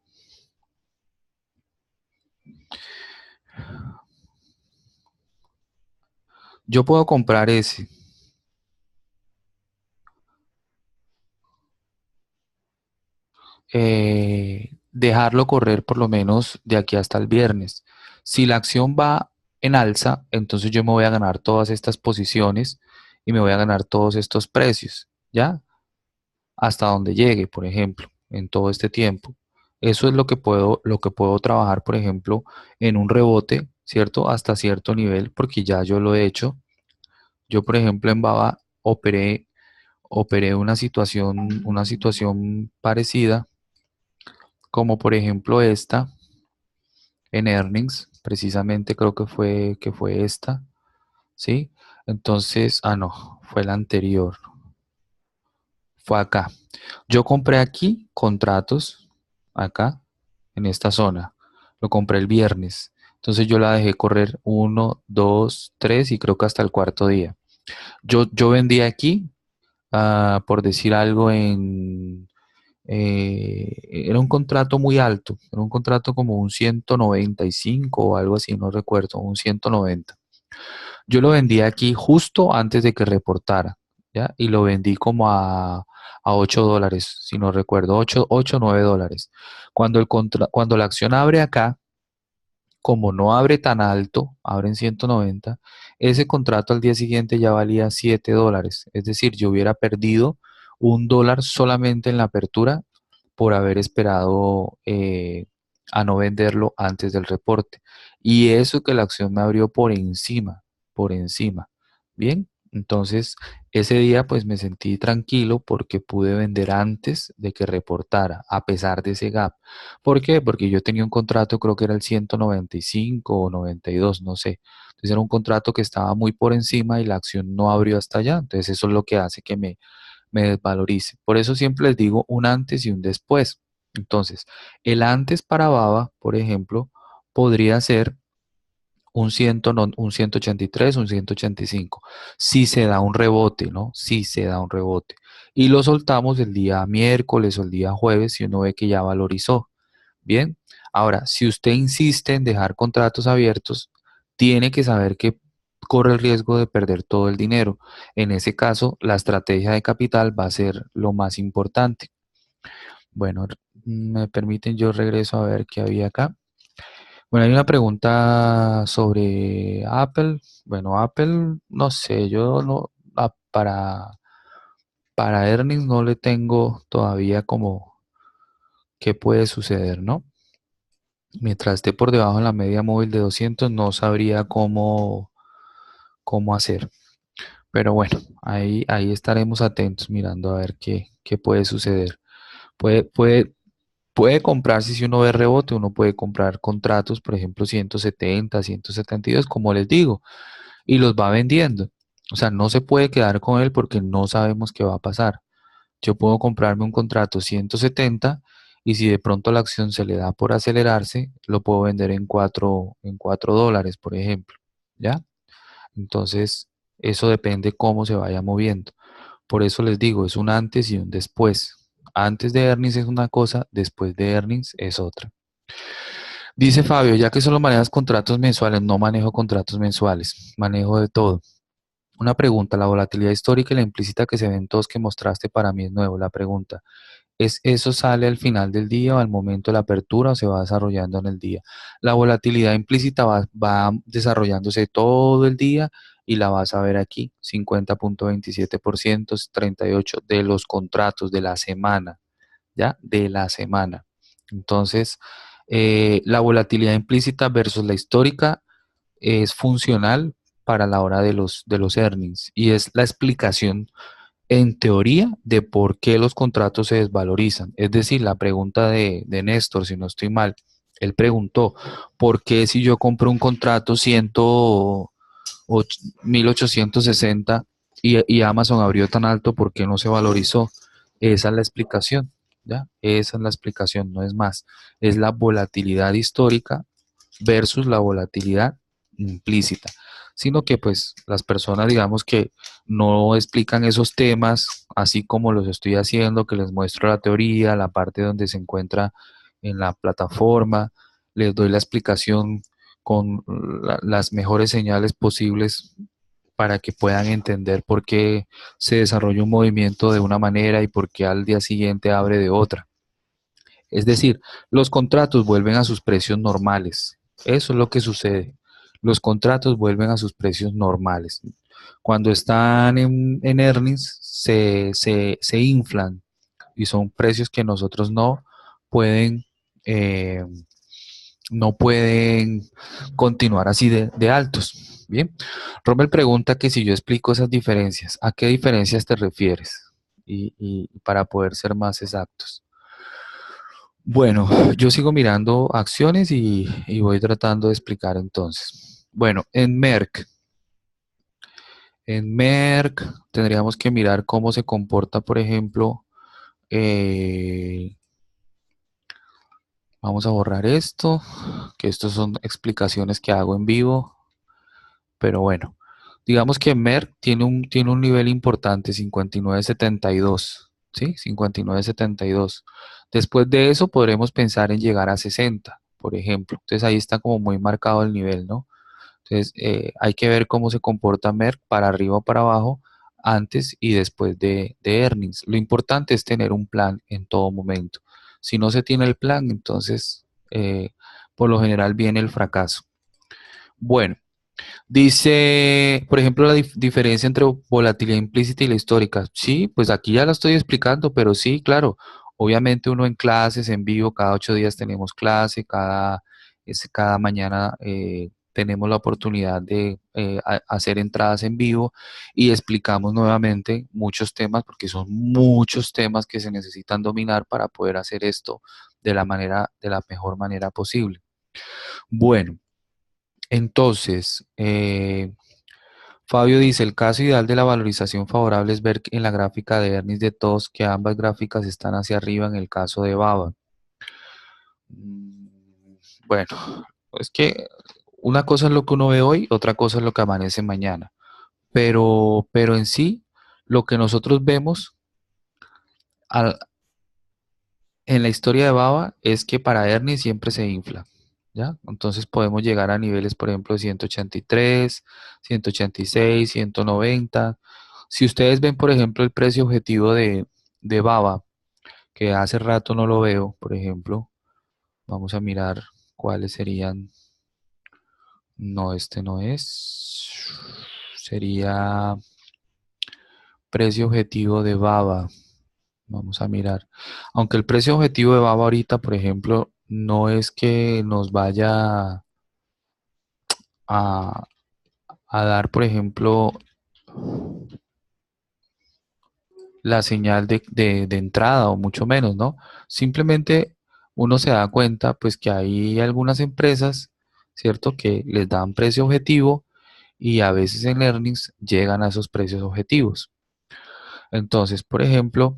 Yo puedo comprar ese, dejarlo correr por lo menos de aquí hasta el viernes. Si la acción va en alza, entonces yo me voy a ganar todas estas posiciones y me voy a ganar todos estos precios, ¿ya? Hasta donde llegue, por ejemplo, en todo este tiempo. Eso es lo que puedo trabajar, por ejemplo, en un rebote, ¿cierto? Hasta cierto nivel, porque ya yo lo he hecho. Yo, por ejemplo, en Baba operé una situación parecida, como por ejemplo esta, en earnings, precisamente creo que fue esta, ¿sí? Entonces, no, fue la anterior, fue acá. Yo compré aquí contratos, acá, en esta zona. Lo compré el viernes. Entonces yo la dejé correr uno, dos, tres y creo que hasta el cuarto día. Yo vendí aquí, por decir algo, era un contrato muy alto, era un contrato como un 195 o algo así, no recuerdo, un 190. Yo lo vendí aquí justo antes de que reportara, ¿ya? Y lo vendí como a $8, si no recuerdo, 8 $9. Cuando la acción abre acá, como no abre tan alto, abre en 190, ese contrato al día siguiente ya valía $7. Es decir, yo hubiera perdido $1 solamente en la apertura por haber esperado a no venderlo antes del reporte. Y eso que la acción me abrió por encima, por encima. Bien, entonces ese día pues me sentí tranquilo porque pude vender antes de que reportara, a pesar de ese gap. ¿Por qué? Porque yo tenía un contrato, creo que era el 195 o 92, no sé. Entonces era un contrato que estaba muy por encima y la acción no abrió hasta allá. Entonces eso es lo que hace que me desvalorice. Por eso siempre les digo un antes y un después. Entonces, el antes para Baba, por ejemplo, podría ser un 100, no, un 183, un 185. Si se da un rebote, ¿no? Si se da un rebote. Y lo soltamos el día miércoles o el día jueves si uno ve que ya valorizó. Bien, ahora, si usted insiste en dejar contratos abiertos, tiene que saber que corre el riesgo de perder todo el dinero. En ese caso, la estrategia de capital va a ser lo más importante. Bueno, me permiten, yo regreso a ver qué había acá. Bueno, hay una pregunta sobre Apple. Bueno, Apple, no sé, yo no, para earnings no le tengo todavía como qué puede suceder, ¿no? Mientras esté por debajo de la media móvil de 200, no sabría cómo hacer. Pero bueno, ahí estaremos atentos mirando a ver qué puede suceder. Puede, puede, puede comprarse si uno ve rebote, uno puede comprar contratos, por ejemplo, 170, 172, como les digo, y los va vendiendo. O sea, no se puede quedar con él porque no sabemos qué va a pasar. Yo puedo comprarme un contrato 170 y si de pronto la acción se le da por acelerarse, lo puedo vender en cuatro dólares, por ejemplo. ¿Ya? Entonces, eso depende cómo se vaya moviendo. Por eso les digo, es un antes y un después. Antes de earnings es una cosa, después de earnings es otra. Dice Fabio, ya que solo manejas contratos mensuales, no manejo contratos mensuales, manejo de todo. Una pregunta, la volatilidad histórica y la implícita que se ven todos que mostraste para mí es nuevo. La pregunta, ¿eso sale al final del día o al momento de la apertura o se va desarrollando en el día? La volatilidad implícita va desarrollándose todo el día y la vas a ver aquí, 50.27%, 38 de los contratos de la semana, ¿ya? De la semana. Entonces, la volatilidad implícita versus la histórica es funcional para la hora de los earnings y es la explicación en teoría de por qué los contratos se desvalorizan. Es decir, la pregunta de Néstor, si no estoy mal, él preguntó, ¿por qué si yo compro un contrato 1860 y Amazon abrió tan alto, por qué no se valorizó? Esa es la explicación, ¿ya? Esa es la explicación, no es más. Es la volatilidad histórica versus la volatilidad implícita, sino que pues las personas digamos que no explican esos temas así como los estoy haciendo, que les muestro la teoría, la parte donde se encuentra en la plataforma, les doy la explicación con las mejores señales posibles para que puedan entender por qué se desarrolla un movimiento de una manera y por qué al día siguiente abre de otra. Es decir, los contratos vuelven a sus precios normales. Eso es lo que sucede. Los contratos vuelven a sus precios normales. Cuando están en earnings, se inflan y son precios que nosotros pueden, eh, no pueden continuar así de altos. Bien, Rommel pregunta que si yo explico esas diferencias, ¿a qué diferencias te refieres? Y para poder ser más exactos. Bueno, yo sigo mirando acciones y voy tratando de explicar entonces. Bueno, en Merck tendríamos que mirar cómo se comporta, por ejemplo, eh, vamos a borrar esto, que estos son explicaciones que hago en vivo, pero bueno, digamos que Merck tiene un nivel importante, 59.72, ¿sí? 59.72. Después de eso podremos pensar en llegar a 60, por ejemplo. Entonces ahí está como muy marcado el nivel, ¿no? Entonces hay que ver cómo se comporta Merck para arriba o para abajo antes y después de earnings. Lo importante es tener un plan en todo momento. Si no se tiene el plan, entonces por lo general viene el fracaso. Bueno, dice, por ejemplo, la diferencia entre volatilidad implícita y la histórica. Sí, pues aquí ya la estoy explicando, pero sí, claro, obviamente uno en clases, en vivo, cada 8 días tenemos clase, cada mañana tenemos la oportunidad de hacer entradas en vivo y explicamos nuevamente muchos temas, porque son muchos temas que se necesitan dominar para poder hacer esto de la mejor manera posible. Bueno, entonces, Fabio dice, el caso ideal de la valorización favorable es ver en la gráfica de Ernest de TOS que ambas gráficas están hacia arriba en el caso de Baba. Mm, Bueno, es que una cosa es lo que uno ve hoy, otra cosa es lo que amanece mañana. Pero en sí, lo que nosotros vemos al- en la historia de Baba es que para Ernest siempre se infla. ¿Ya? Entonces podemos llegar a niveles, por ejemplo, de 183, 186, 190. Si ustedes ven, por ejemplo, el precio objetivo de Baba, que hace rato no lo veo, por ejemplo, vamos a mirar cuáles serían. No, este no es. Sería precio objetivo de Baba. Vamos a mirar. Aunque el precio objetivo de Baba ahorita, por ejemplo, no es que nos vaya a, a dar, por ejemplo, la señal de entrada o mucho menos, ¿no? Simplemente uno se da cuenta pues que hay algunas empresas, ¿cierto? Que les dan precio objetivo y a veces en earnings llegan a esos precios objetivos. Entonces, por ejemplo,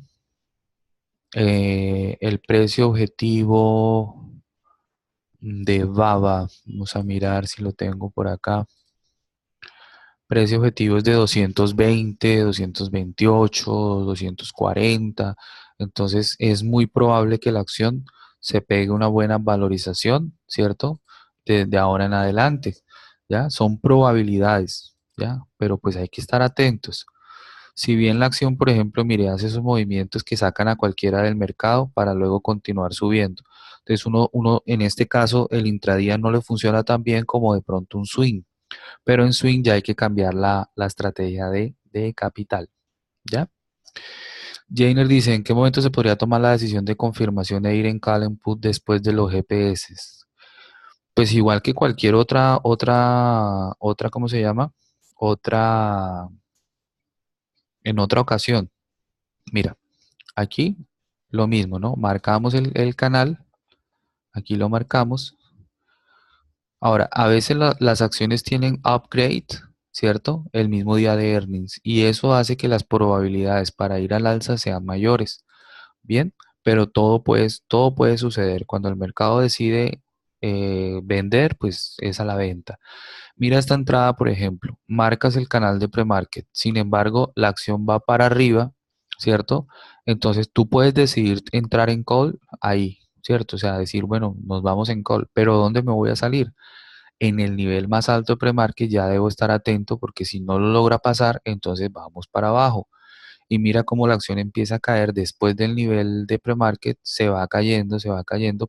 el precio objetivo de Baba, vamos a mirar si lo tengo por acá. Precio objetivo es de 220, 228, 240. Entonces es muy probable que la acción se pegue una buena valorización, ¿cierto? De ahora en adelante, ¿ya? Son probabilidades, ¿ya? Pero pues hay que estar atentos. Si bien la acción, por ejemplo, mire, hace esos movimientos que sacan a cualquiera del mercado para luego continuar subiendo. Entonces uno en este caso, el intradía no le funciona tan bien como de pronto un swing, pero en swing ya hay que cambiar la estrategia de capital, ¿ya? Jainer dice, ¿en qué momento se podría tomar la decisión de confirmación e ir en call and put después de los GPS? Pues igual que cualquier ¿cómo se llama? Otra, en otra ocasión. Mira, aquí lo mismo, ¿no? Marcamos el canal, aquí lo marcamos. Ahora, a veces las acciones tienen upgrade, ¿cierto? El mismo día de earnings y eso hace que las probabilidades para ir al alza sean mayores. Bien, pero todo puede suceder. Cuando el mercado decide vender, pues es a la venta. Mira esta entrada, por ejemplo, marcas el canal de premarket, sin embargo, la acción va para arriba, ¿cierto? Entonces tú puedes decidir entrar en call ahí, ¿cierto? O sea, decir, bueno, nos vamos en call, pero ¿dónde me voy a salir? En el nivel más alto de premarket ya debo estar atento porque si no lo logra pasar, entonces vamos para abajo. Y mira cómo la acción empieza a caer después del nivel de premarket, se va cayendo,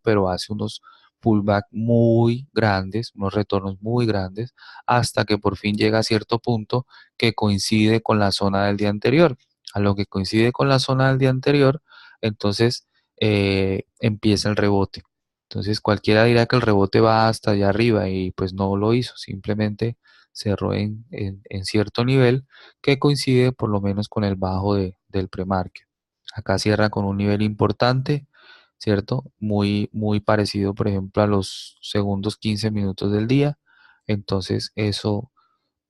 pero hace unos pullback muy grandes, unos retornos muy grandes, hasta que por fin llega a cierto punto que coincide con la zona del día anterior. A lo que coincide con la zona del día anterior, entonces empieza el rebote. Entonces cualquiera dirá que el rebote va hasta allá arriba y pues no lo hizo, simplemente cerró en cierto nivel que coincide por lo menos con el bajo del premarket. Acá cierra con un nivel importante, ¿cierto? Muy parecido, por ejemplo, a los segundos 15 minutos del día. Entonces, eso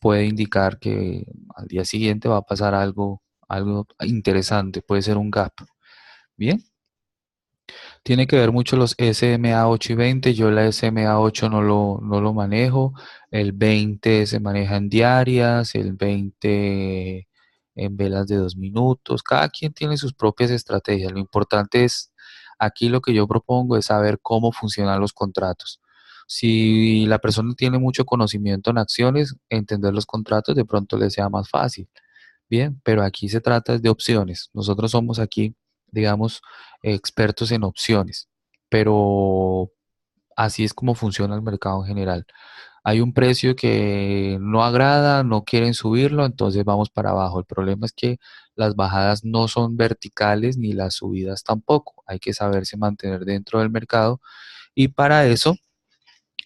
puede indicar que al día siguiente va a pasar algo interesante, puede ser un gap. Bien. Tiene que ver mucho los SMA 8 y 20. Yo la SMA 8 no lo manejo. El 20 se maneja en diarias, el 20 en velas de 2 minutos. Cada quien tiene sus propias estrategias. Lo importante es, aquí lo que yo propongo es saber cómo funcionan los contratos. Si la persona tiene mucho conocimiento en acciones, entender los contratos de pronto le sea más fácil. Bien, pero aquí se trata de opciones. Nosotros somos aquí, digamos, expertos en opciones, pero así es como funciona el mercado en general. Hay un precio que no agrada, no quieren subirlo, entonces vamos para abajo. El problema es que las bajadas no son verticales ni las subidas tampoco. Hay que saberse mantener dentro del mercado y para eso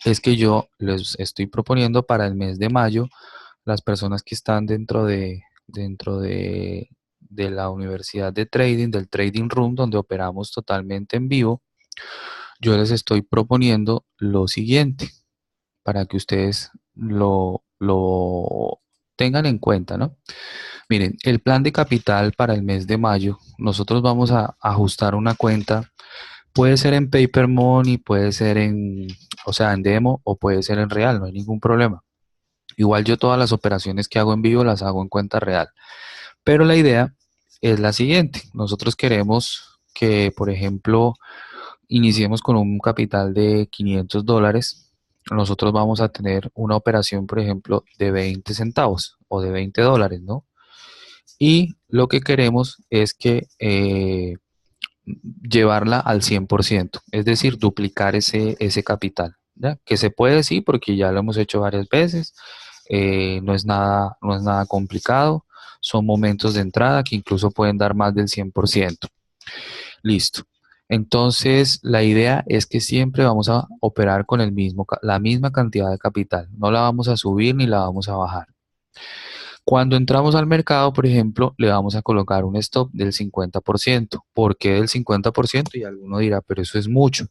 es que yo les estoy proponiendo para el mes de mayo las personas que están dentro de la universidad de trading, del trading room, donde operamos totalmente en vivo, yo les estoy proponiendo lo siguiente para que ustedes lo tengan en cuenta, ¿no? Miren, el plan de capital para el mes de mayo, nosotros vamos a ajustar una cuenta, puede ser en Paper Money, puede ser o sea, en demo o puede ser en real, no hay ningún problema. Igual yo todas las operaciones que hago en vivo las hago en cuenta real. Pero la idea es la siguiente. Nosotros queremos que, por ejemplo, iniciemos con un capital de $500. Nosotros vamos a tener una operación, por ejemplo, de 20 centavos o de $20, ¿no? Y lo que queremos es que llevarla al 100%, es decir, duplicar ese capital, ¿ya? Que se puede, sí, porque ya lo hemos hecho varias veces, no es nada complicado, son momentos de entrada que incluso pueden dar más del 100%. Listo. Entonces, la idea es que siempre vamos a operar con la misma cantidad de capital, no la vamos a subir ni la vamos a bajar. Cuando entramos al mercado, por ejemplo, le vamos a colocar un stop del 50%. ¿Por qué del 50%? Y alguno dirá, pero eso es mucho.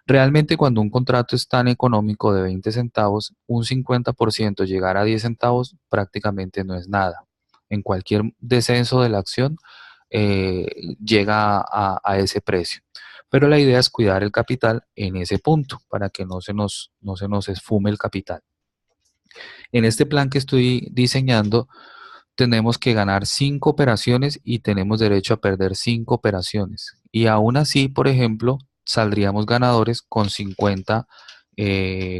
Realmente cuando un contrato es tan económico de 20 centavos, un 50% llegar a 10 centavos prácticamente no es nada. En cualquier descenso de la acción llega a ese precio. Pero la idea es cuidar el capital en ese punto para que no se nos esfume el capital. En este plan que estoy diseñando, tenemos que ganar 5 operaciones y tenemos derecho a perder 5 operaciones. Y aún así, por ejemplo, saldríamos ganadores con 50,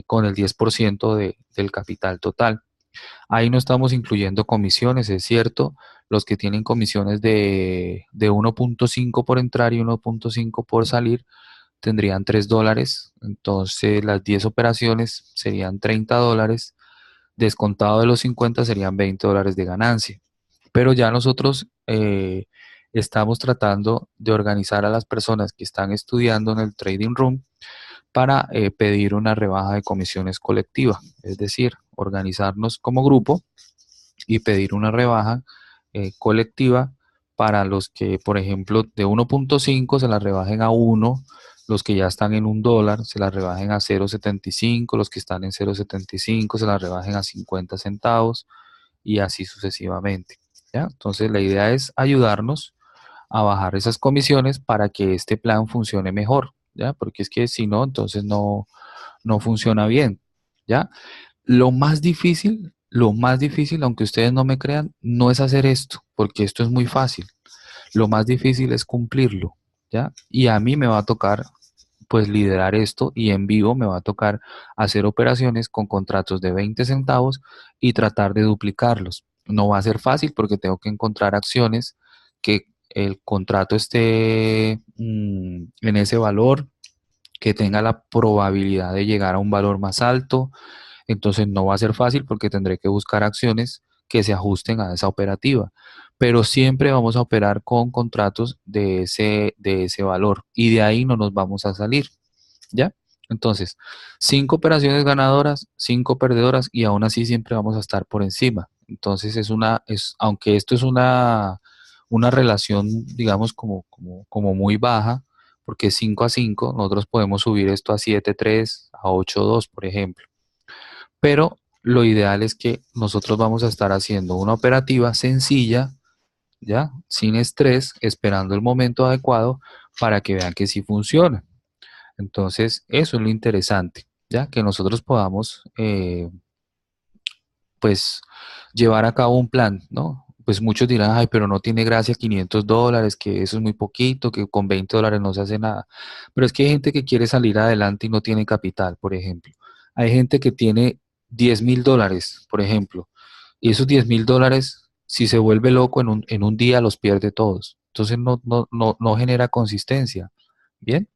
con el 10% del capital total. Ahí no estamos incluyendo comisiones, es cierto. Los que tienen comisiones de 1.5 por entrar y 1.5 por salir tendrían $3. Entonces las 10 operaciones serían $30. Descontado de los 50 serían $20 de ganancia. Pero ya nosotros estamos tratando de organizar a las personas que están estudiando en el Trading Room para pedir una rebaja de comisiones colectiva, es decir, organizarnos como grupo y pedir una rebaja colectiva para los que, por ejemplo, de 1.5 se la rebajen a 1, los que ya están en $1 se la rebajen a 0.75, los que están en 0.75 se la rebajen a 50 centavos y así sucesivamente. ¿Ya? Entonces la idea es ayudarnos a bajar esas comisiones para que este plan funcione mejor, ¿ya? Porque es que si no, entonces no funciona bien, ¿ya? Lo más difícil, aunque ustedes no me crean, no es hacer esto, porque esto es muy fácil. Lo más difícil es cumplirlo, ¿ya? Y a mí me va a tocar pues liderar esto y en vivo me va a tocar hacer operaciones con contratos de 20 centavos y tratar de duplicarlos. No va a ser fácil porque tengo que encontrar acciones que el contrato esté en ese valor, que tenga la probabilidad de llegar a un valor más alto. Entonces no va a ser fácil porque tendré que buscar acciones que se ajusten a esa operativa. Pero siempre vamos a operar con contratos de ese valor y de ahí no nos vamos a salir. ¿Ya? Entonces, 5 operaciones ganadoras, 5 perdedoras y aún así siempre vamos a estar por encima. Entonces aunque esto es una relación, digamos, como muy baja, porque es 5-5, nosotros podemos subir esto a 7-3, a 8-2, por ejemplo. Pero lo ideal es que nosotros vamos a estar haciendo una operativa sencilla, ¿ya? Sin estrés, esperando el momento adecuado para que vean que sí funciona. Entonces, eso es lo interesante, ¿ya? Que nosotros podamos, pues, llevar a cabo un plan, ¿no? Pues muchos dirán, ay, pero no tiene gracia $500, que eso es muy poquito, que con $20 no se hace nada. Pero es que hay gente que quiere salir adelante y no tiene capital, por ejemplo. Hay gente que tiene $10,000, por ejemplo, y esos $10,000, si se vuelve loco en un día, los pierde todos. Entonces, no genera consistencia. ¿Bien?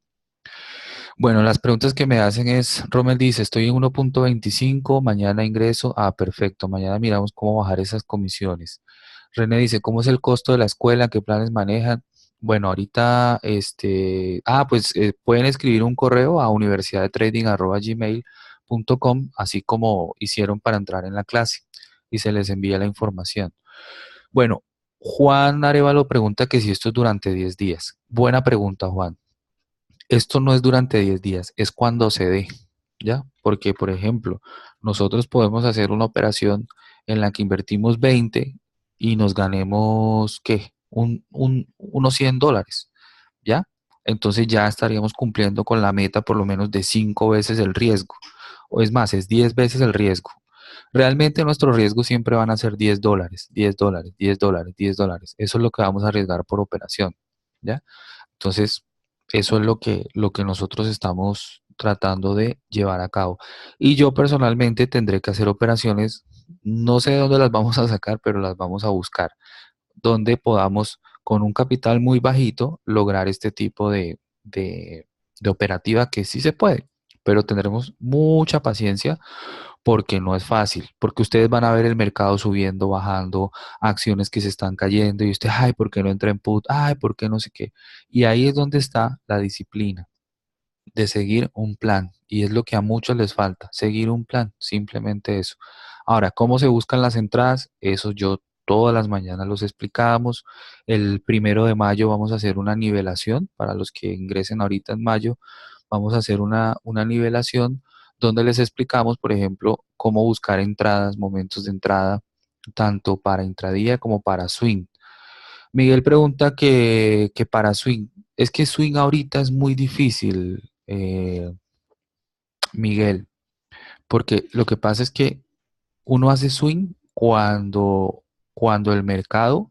Bueno, las preguntas que me hacen es, Rommel dice, estoy en 1.25, mañana ingreso. Ah, perfecto, mañana miramos cómo bajar esas comisiones. René dice, ¿cómo es el costo de la escuela? ¿Qué planes manejan? Bueno, ahorita, pues pueden escribir un correo a universidaddetrading@gmail.com, así como hicieron para entrar en la clase y se les envía la información. Bueno, Juan Arevalo pregunta que si esto es durante 10 días. Buena pregunta, Juan. Esto no es durante 10 días, es cuando se dé, ¿ya? Porque, por ejemplo, nosotros podemos hacer una operación en la que invertimos 20 y nos ganemos, ¿qué? Unos $100, ¿ya? Entonces ya estaríamos cumpliendo con la meta por lo menos de 5 veces el riesgo. O es más, es 10 veces el riesgo. Realmente nuestros riesgos siempre van a ser $10, $10, $10, $10. Eso es lo que vamos a arriesgar por operación, ¿ya? Entonces, eso es lo que nosotros estamos tratando de llevar a cabo. Y yo personalmente tendré que hacer operaciones, no sé de dónde las vamos a sacar, pero las vamos a buscar, donde podamos con un capital muy bajito lograr este tipo de operativa que sí se puede, pero tendremos mucha paciencia porque no es fácil, porque ustedes van a ver el mercado subiendo, bajando, acciones que se están cayendo y usted, ay, ¿por qué no entra en put? Ay, ¿por qué no sé qué? Y ahí es donde está la disciplina de seguir un plan y es lo que a muchos les falta, seguir un plan, simplemente eso. Ahora, ¿cómo se buscan las entradas? Eso yo todas las mañanas los explicamos. El 1 de mayo vamos a hacer una nivelación para los que ingresen ahorita en mayo. Vamos a hacer una nivelación donde les explicamos, por ejemplo, cómo buscar entradas, momentos de entrada, tanto para intradía como para swing. Miguel pregunta que para swing, es que swing ahorita es muy difícil, Miguel, porque lo que pasa es que uno hace swing cuando el mercado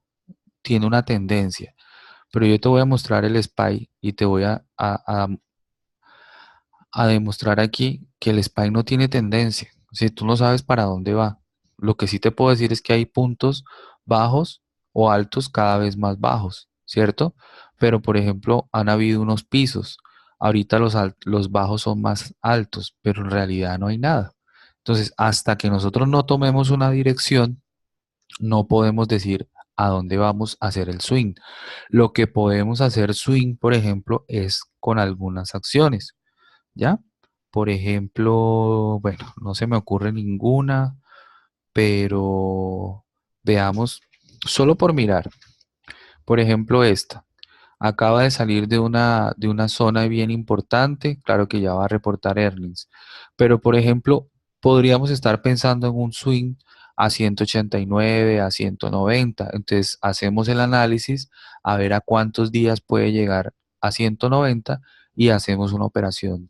tiene una tendencia, pero yo te voy a mostrar el SPY y te voy a demostrar aquí que el SPY no tiene tendencia. Si tú no sabes para dónde va, lo que sí te puedo decir es que hay puntos bajos o altos cada vez más bajos, ¿cierto? Pero por ejemplo, han habido unos pisos. Ahorita los bajos son más altos, pero en realidad no hay nada. Entonces, hasta que nosotros no tomemos una dirección, no podemos decir a dónde vamos a hacer el swing. Lo que podemos hacer swing, por ejemplo, es con algunas acciones. ¿Ya? Por ejemplo, bueno, no se me ocurre ninguna, pero veamos, solo por mirar. Por ejemplo, esta. Acaba de salir de una zona bien importante, claro que ya va a reportar earnings, pero por ejemplo, podríamos estar pensando en un swing a 189, a 190. Entonces, hacemos el análisis a ver a cuántos días puede llegar a 190 y hacemos una operación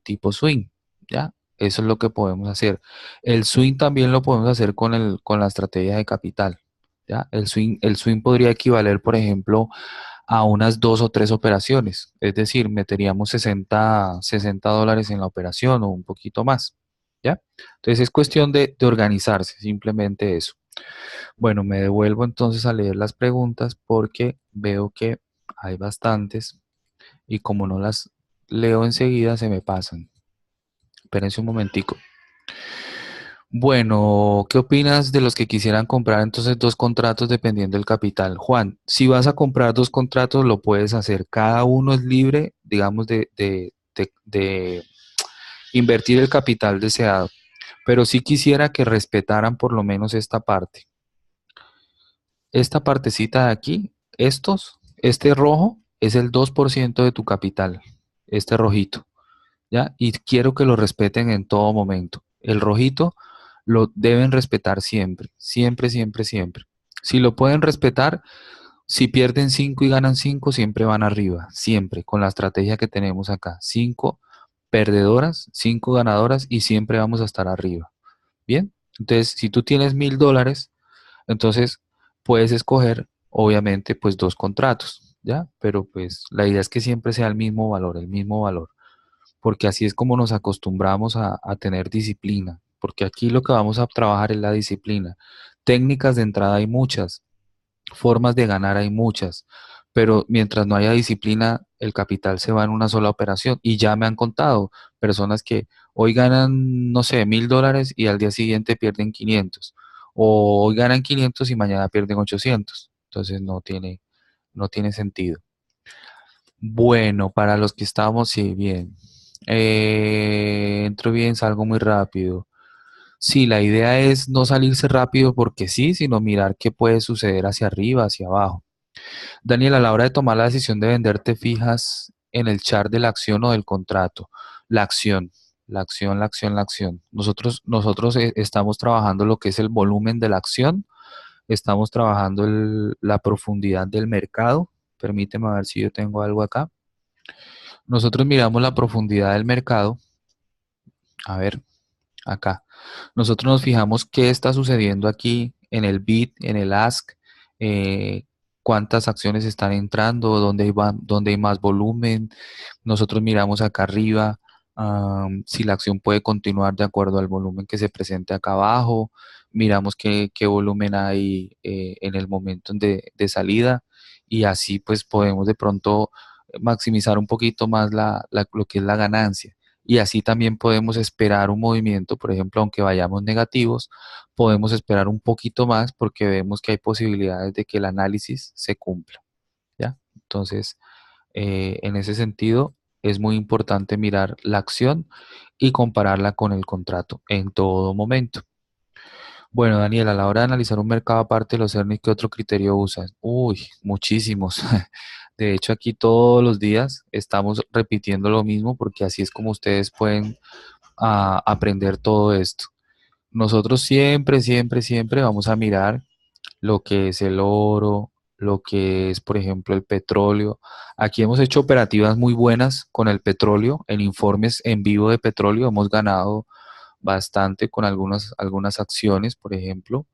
tipo swing. ¿ya? Eso es lo que podemos hacer. El swing también lo podemos hacer con la estrategia de capital, ¿ya? El swing podría equivaler, por ejemplo, a unas 2 o 3 operaciones. Es decir, meteríamos 60 dólares en la operación o un poquito más, ¿ya? Entonces es cuestión de organizarse, simplemente eso. Bueno, me devuelvo entonces a leer las preguntas porque veo que hay bastantes y como no las leo enseguida se me pasan. Espérense un momentico. Bueno, ¿qué opinas de los que quisieran comprar entonces 2 contratos dependiendo del capital? Juan, si vas a comprar 2 contratos, lo puedes hacer. Cada uno es libre, digamos, de invertir el capital deseado. Pero sí quisiera que respetaran por lo menos esta parte. Esta partecita de aquí, este rojo es el 2% de tu capital, este rojito. ¿Ya? Y quiero que lo respeten en todo momento. El rojito lo deben respetar siempre, siempre, siempre, siempre. Si lo pueden respetar, si pierden 5 y ganan 5 siempre van arriba, siempre, con la estrategia que tenemos acá. 5 perdedoras, 5 ganadoras y siempre vamos a estar arriba. Bien, entonces si tú tienes $1000, entonces puedes escoger, obviamente, pues 2 contratos, ¿ya? Pero pues la idea es que siempre sea el mismo valor, el mismo valor porque así es como nos acostumbramos a tener disciplina, porque aquí lo que vamos a trabajar es la disciplina. Técnicas de entrada hay muchas, formas de ganar hay muchas, pero mientras no haya disciplina, el capital se va en una sola operación. Y ya me han contado personas que hoy ganan, no sé, $1000 y al día siguiente pierden 500, o hoy ganan 500 y mañana pierden 800. Entonces no tiene sentido. Bueno, para los que estamos, sí, bien. Entro bien, salgo muy rápido. Sí, la idea es no salirse rápido porque sí, sino mirar qué puede suceder hacia arriba, hacia abajo. Daniel, a la hora de tomar la decisión de vender, ¿te fijas en el chart de la acción o del contrato? La acción, la acción, la acción, la acción. Nosotros estamos trabajando lo que es el volumen de la acción, estamos trabajando la profundidad del mercado. Permíteme ver si yo tengo algo acá. Nosotros miramos la profundidad del mercado. A ver, acá. Nosotros nos fijamos qué está sucediendo aquí en el bid, en el ask, cuántas acciones están entrando, dónde hay más volumen. Nosotros miramos acá arriba si la acción puede continuar de acuerdo al volumen que se presente acá abajo. Miramos qué volumen hay en el momento de salida y así pues podemos de pronto maximizar un poquito más lo que es la ganancia. Y así también podemos esperar un movimiento, por ejemplo, aunque vayamos negativos, podemos esperar un poquito más porque vemos que hay posibilidades de que el análisis se cumpla, ¿ya? Entonces, en ese sentido, es muy importante mirar la acción y compararla con el contrato en todo momento. Bueno, Daniel, a la hora de analizar un mercado aparte de los earnings, ¿qué otro criterio usas? Uy, muchísimos. De hecho, aquí todos los días estamos repitiendo lo mismo porque así es como ustedes pueden aprender todo esto. Nosotros siempre, siempre, siempre vamos a mirar lo que es el oro, lo que es, por ejemplo, el petróleo. Aquí hemos hecho operativas muy buenas con el petróleo, en informes en vivo de petróleo hemos ganado bastante con algunas acciones, por ejemplo,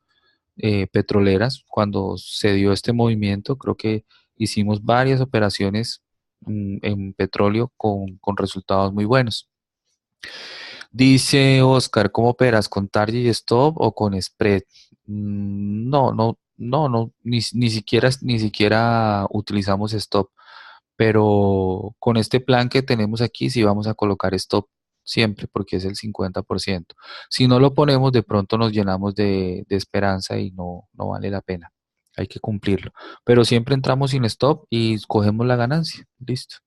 petroleras. Cuando se dio este movimiento, creo que hicimos varias operaciones en petróleo con resultados muy buenos. Dice Oscar, ¿cómo operas? ¿Con target y stop o con spread? No, no, no, no, ni siquiera utilizamos stop, pero con este plan que tenemos aquí sí vamos a colocar stop siempre porque es el 50%. Si no lo ponemos, de pronto nos llenamos de esperanza y no vale la pena. Hay que cumplirlo. Pero siempre entramos sin stop y cogemos la ganancia. Listo.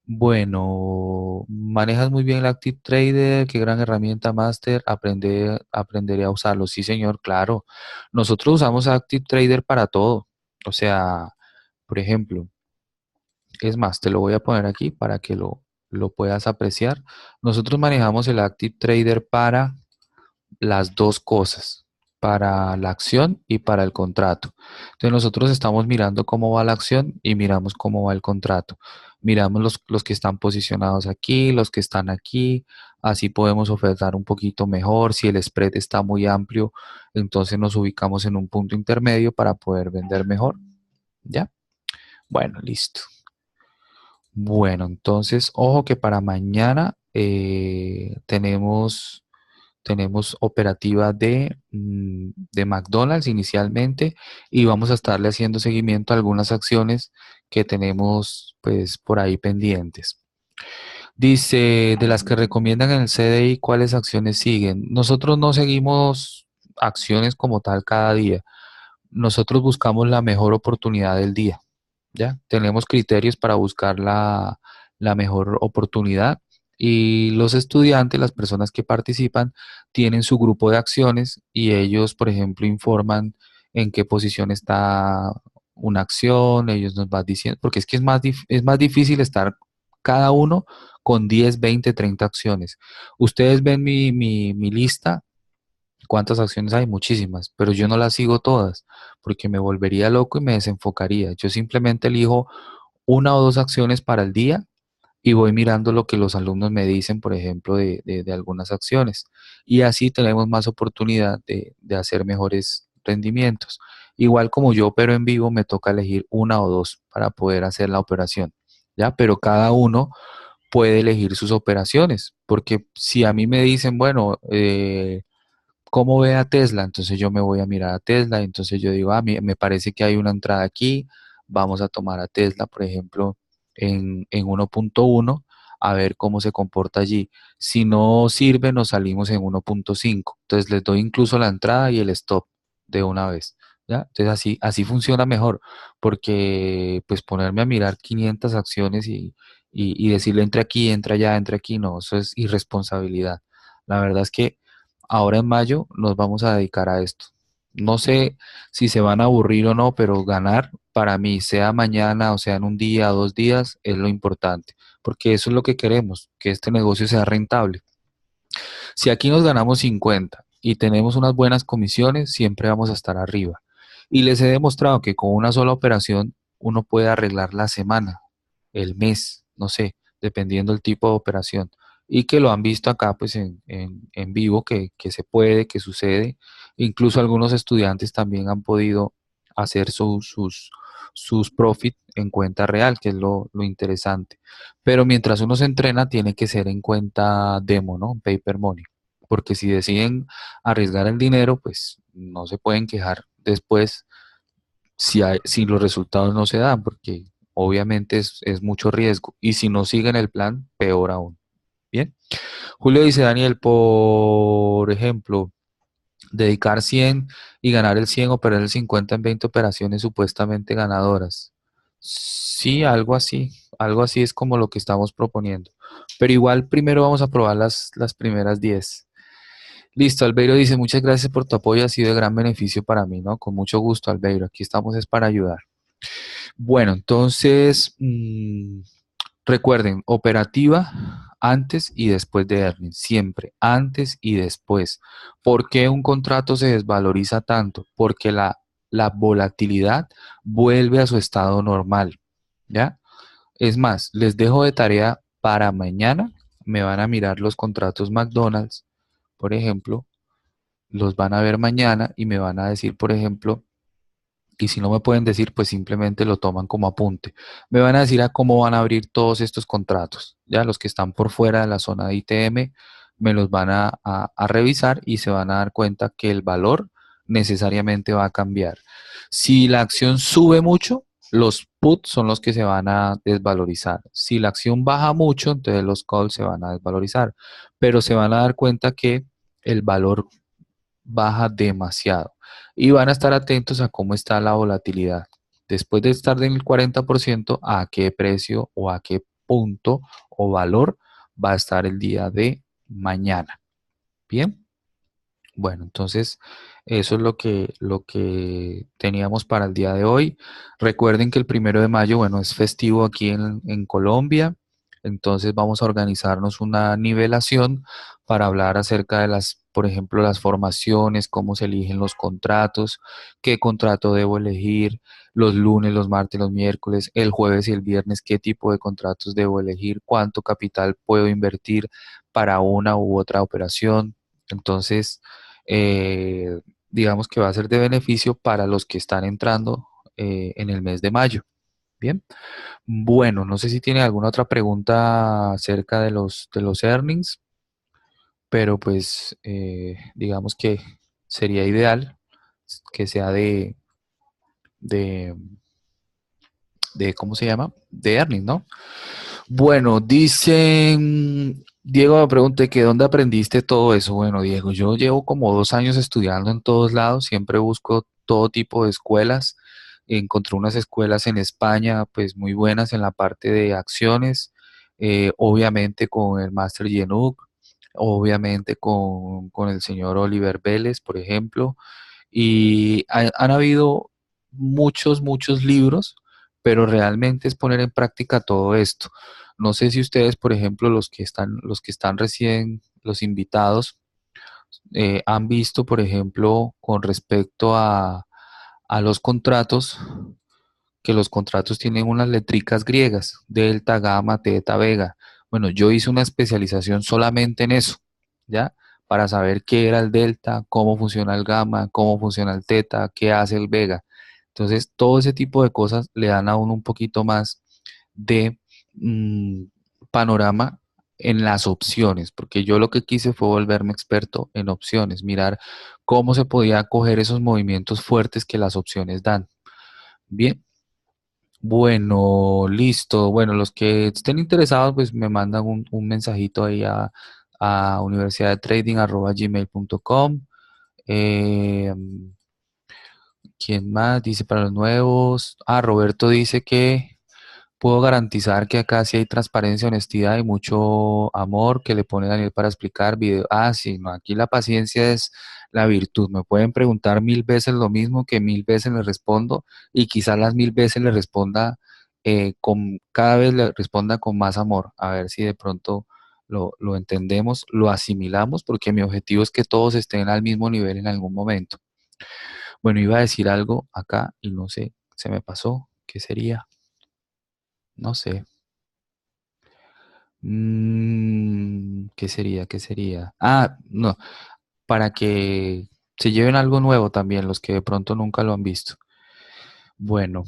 Bueno, manejas muy bien el Active Trader, qué gran herramienta, Master. Aprenderé a usarlo. Sí, señor, claro. Nosotros usamos Active Trader para todo. O sea, por ejemplo, es más, te lo voy a poner aquí para que lo puedas apreciar. Nosotros manejamos el Active Trader para las dos cosas. para la acción y para el contrato. Entonces nosotros estamos mirando cómo va la acción y miramos cómo va el contrato. Miramos los que están posicionados aquí, los que están aquí, así podemos ofertar un poquito mejor. Si el spread está muy amplio, entonces nos ubicamos en un punto intermedio para poder vender mejor. ¿Ya? Bueno, listo. Bueno, entonces, ojo que para mañana tenemos operativa de McDonald's inicialmente y vamos a estarle haciendo seguimiento a algunas acciones que tenemos pues por ahí pendientes. Dice, de las que recomiendan en el CDI, ¿cuáles acciones siguen? Nosotros no seguimos acciones como tal cada día. Nosotros buscamos la mejor oportunidad del día. ¿Ya? Tenemos criterios para buscar la mejor oportunidad y los estudiantes, las personas que participan, tienen su grupo de acciones y ellos, por ejemplo, informan en qué posición está una acción, ellos nos van diciendo, porque es que es más difícil estar cada uno con 10, 20, 30 acciones. Ustedes ven mi lista. ¿Cuántas acciones hay? Muchísimas, pero yo no las sigo todas porque me volvería loco y me desenfocaría. Yo simplemente elijo una o dos acciones para el día y voy mirando lo que los alumnos me dicen, por ejemplo, de algunas acciones. Y así tenemos más oportunidad de hacer mejores rendimientos. Igual como yo opero en vivo, me toca elegir una o dos para poder hacer la operación, ¿ya? Pero cada uno puede elegir sus operaciones, porque si a mí me dicen, bueno, ¿cómo ve a Tesla? Entonces yo me voy a mirar a Tesla, entonces yo digo, me parece que hay una entrada aquí, vamos a tomar a Tesla, por ejemplo, en 1.1, a ver cómo se comporta allí. Si no sirve, nos salimos en 1.5. Entonces les doy incluso la entrada y el stop de una vez. ¿Ya? Entonces así funciona mejor, porque pues ponerme a mirar 500 acciones y decirle entre aquí, no, eso es irresponsabilidad. La verdad es que ahora en mayo nos vamos a dedicar a esto. No sé si se van a aburrir o no, pero ganar para mí, sea mañana o sea en un día o 2 días, es lo importante, porque eso es lo que queremos, que este negocio sea rentable. Si aquí nos ganamos 50 y tenemos unas buenas comisiones, siempre vamos a estar arriba. Y les he demostrado que con una sola operación uno puede arreglar la semana, el mes, no sé, dependiendo del tipo de operación. Y que lo han visto acá pues en vivo, que se puede, que sucede. Incluso algunos estudiantes también han podido hacer sus profit en cuenta real, que es lo interesante. Pero mientras uno se entrena, tiene que ser en cuenta demo, ¿no? Paper money. Porque si deciden arriesgar el dinero, pues no se pueden quejar después si los resultados no se dan, porque obviamente es mucho riesgo. Y si no siguen el plan, peor aún. Bien. Julio dice, Daniel, por ejemplo, dedicar 100 y ganar el 100 o perder el 50 en 20 operaciones supuestamente ganadoras. Sí, algo así es como lo que estamos proponiendo. Pero igual primero vamos a probar las primeras 10. Listo, Albeiro dice, muchas gracias por tu apoyo, ha sido de gran beneficio para mí, ¿no? Con mucho gusto, Albeiro, aquí estamos es para ayudar. Bueno, entonces, recuerden, operativa antes y después de earnings, siempre antes y después. ¿Por qué un contrato se desvaloriza tanto? Porque la volatilidad vuelve a su estado normal, ¿ya? Es más, les dejo de tarea para mañana, me van a mirar los contratos McDonald's, por ejemplo, los van a ver mañana y me van a decir, por ejemplo, y si no me pueden decir, pues simplemente lo toman como apunte. Me van a decir a cómo van a abrir todos estos contratos. Ya los que están por fuera de la zona de ITM me los van a revisar y se van a dar cuenta que el valor necesariamente va a cambiar. Si la acción sube mucho, los puts son los que se van a desvalorizar. Si la acción baja mucho, entonces los calls se van a desvalorizar. Pero se van a dar cuenta que el valor baja demasiado y van a estar atentos a cómo está la volatilidad. Después de estar en el 40%, a qué precio o a qué punto o valor va a estar el día de mañana. Bien, bueno, entonces eso es lo que teníamos para el día de hoy. Recuerden que el 1 de mayo, bueno, es festivo aquí en Colombia. Entonces vamos a organizarnos una nivelación para hablar acerca de las, por ejemplo, las formaciones, cómo se eligen los contratos, qué contrato debo elegir, los lunes, los martes, los miércoles, el jueves y el viernes, qué tipo de contratos debo elegir, cuánto capital puedo invertir para una u otra operación. Entonces, eh, digamos que va a ser de beneficio para los que están entrando en el mes de mayo. Bien. Bueno, no sé si tiene alguna otra pregunta acerca de los earnings, pero pues digamos que sería ideal que sea de, ¿cómo se llama? De earnings, ¿no? Bueno, dicen, Diego me pregunté que dónde aprendiste todo eso. Bueno, Diego, yo llevo como 2 años estudiando en todos lados, siempre busco todo tipo de escuelas. Encontré unas escuelas en España, pues muy buenas en la parte de acciones, obviamente con el Máster Yenuk, obviamente con el señor Oliver Vélez, por ejemplo, y han habido muchos libros, pero realmente es poner en práctica todo esto. No sé si ustedes, por ejemplo, los que están recién, los invitados, han visto, por ejemplo, con respecto a los contratos, que los contratos tienen unas letricas griegas, delta, gamma, teta, vega. Bueno, yo hice una especialización solamente en eso, ¿ya? Para saber qué era el delta, cómo funciona el gamma, cómo funciona el teta, qué hace el vega. Entonces, todo ese tipo de cosas le dan a uno un poquito más de mm, panorama en las opciones, porque yo lo que quise fue volverme experto en opciones, mirar cómo se podía coger esos movimientos fuertes que las opciones dan. Bien, bueno, listo. Bueno, los que estén interesados, pues me mandan un mensajito ahí a universidaddetrading@gmail.com. Eh, ¿Quién más dice para los nuevos? Ah, Roberto dice que puedo garantizar que acá sí hay transparencia, honestidad y mucho amor que le pone Daniel para explicar video. Ah, sí, no, aquí la paciencia es la virtud. Me pueden preguntar 1000 veces lo mismo que 1000 veces les respondo y quizás las 1000 veces le responda cada vez le responda con más amor. A ver si de pronto lo entendemos, lo asimilamos, porque mi objetivo es que todos estén al mismo nivel en algún momento. Bueno, iba a decir algo acá y no sé, se me pasó. ¿Qué sería? No sé. ¿Qué sería? ¿Qué sería? Ah, no, para que se lleven algo nuevo también, los que de pronto nunca lo han visto. Bueno,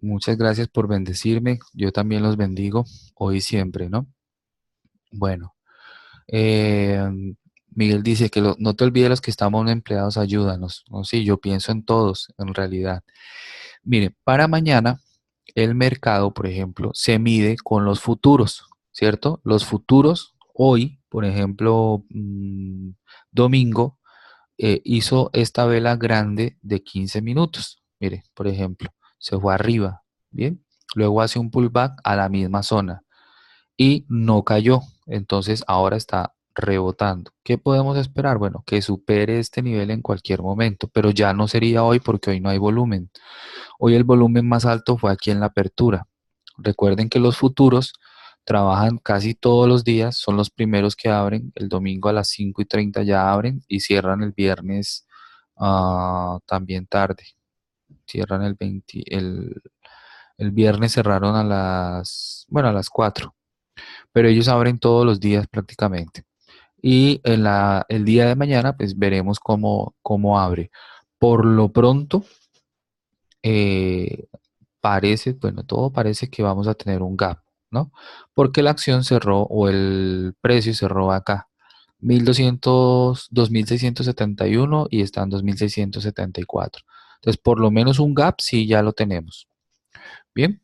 muchas gracias por bendecirme. Yo también los bendigo hoy y siempre, ¿no? Bueno, eh, Miguel dice que no te olvides los que estamos empleados, ayúdanos. No, sí, yo pienso en todos, en realidad. Mire, para mañana el mercado, por ejemplo, se mide con los futuros, ¿cierto? Los futuros hoy, por ejemplo, domingo, hizo esta vela grande de 15 minutos. Mire, por ejemplo, se fue arriba, ¿bien? Luego hace un pullback a la misma zona y no cayó. Entonces ahora está rebotando. ¿Qué podemos esperar? Bueno, que supere este nivel en cualquier momento, pero ya no sería hoy porque hoy no hay volumen. Hoy el volumen más alto fue aquí en la apertura. Recuerden que los futuros trabajan casi todos los días, son los primeros que abren. El domingo a las 5:30 ya abren y cierran el viernes también tarde. Cierran el viernes cerraron bueno, a las 4, pero ellos abren todos los días prácticamente. Y el día de mañana, pues veremos cómo abre. Por lo pronto, eh, bueno, todo parece que vamos a tener un gap, ¿no? Porque la acción cerró o el precio cerró acá, 2671 y está en 2674. Entonces, por lo menos un gap sí ya lo tenemos. Bien.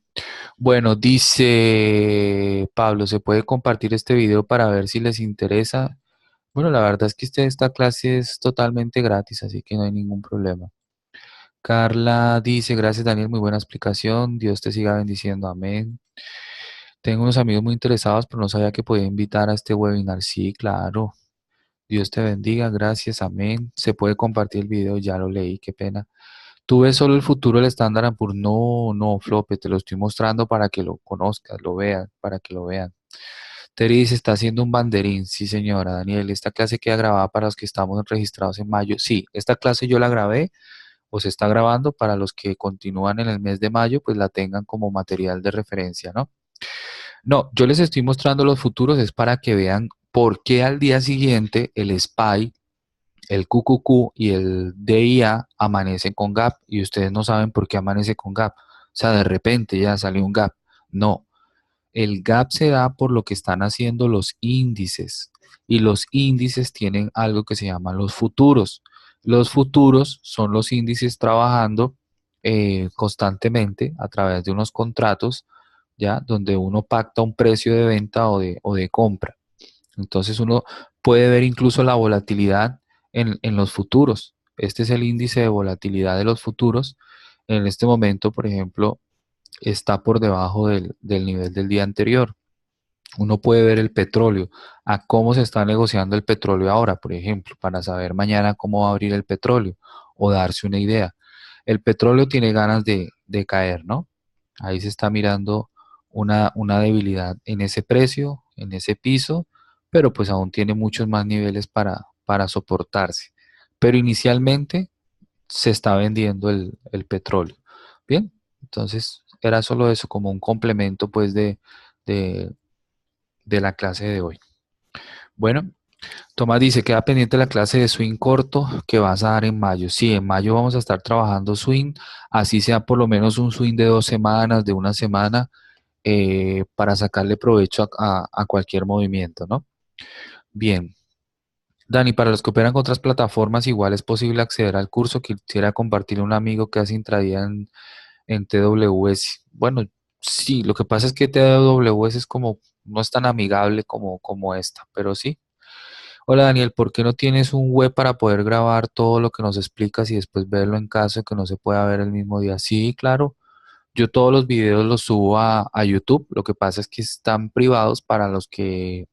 Bueno, dice Pablo, ¿se puede compartir este video para ver si les interesa? Bueno, la verdad es que esta clase es totalmente gratis, así que no hay ningún problema. Carla dice, gracias Daniel, muy buena explicación. Dios te siga bendiciendo. Amén. Tengo unos amigos muy interesados, pero no sabía que podía invitar a este webinar. Sí, claro. Dios te bendiga. Gracias. Amén. Se puede compartir el video. Ya lo leí. Qué pena. ¿Tú ves solo el futuro del Standard and Poor's? No, no, Flope. Te lo estoy mostrando para que lo conozcas, lo veas, para que lo vean. Terry dice, está haciendo un banderín. Sí, señora. Daniel, esta clase queda grabada para los que estamos registrados en mayo. Sí, esta clase yo la grabé o se está grabando para los que continúan en el mes de mayo, pues la tengan como material de referencia, ¿no? No, yo les estoy mostrando los futuros, es para que vean por qué al día siguiente el SPY, el QQQ y el DIA amanecen con gap y ustedes no saben por qué amanece con gap. O sea, de repente ya salió un gap. No, el gap se da por lo que están haciendo los índices y los índices tienen algo que se llaman los futuros. Los futuros son los índices trabajando constantemente a través de unos contratos, ¿ya? Donde uno pacta un precio de venta o de compra. Entonces uno puede ver incluso la volatilidad en los futuros. Este es el índice de volatilidad de los futuros. En este momento, por ejemplo, está por debajo del nivel del día anterior. Uno puede ver el petróleo, a cómo se está negociando el petróleo ahora, por ejemplo, para saber mañana cómo va a abrir el petróleo o darse una idea. El petróleo tiene ganas de caer, ¿no? Ahí se está mirando una debilidad en ese precio, en ese piso, pero pues aún tiene muchos más niveles para soportarse. Pero inicialmente se está vendiendo el petróleo. Bien, entonces era solo eso, como un complemento pues de, de la clase de hoy. Bueno, Tomás dice, queda pendiente la clase de swing corto que vas a dar en mayo. Sí, en mayo vamos a estar trabajando swing, así sea por lo menos un swing de 2 semanas, de una semana, para sacarle provecho a cualquier movimiento, ¿no? Bien. Dani, para los que operan con otras plataformas, igual es posible acceder al curso. Quisiera compartir un amigo que hace intradía en TWS. Bueno, sí, lo que pasa es que TWS es como, no es tan amigable como esta, pero sí. Hola Daniel, ¿por qué no tienes un web para poder grabar todo lo que nos explicas y después verlo en caso de que no se pueda ver el mismo día? Sí, claro. Yo todos los videos los subo a YouTube. Lo que pasa es que están privados para los que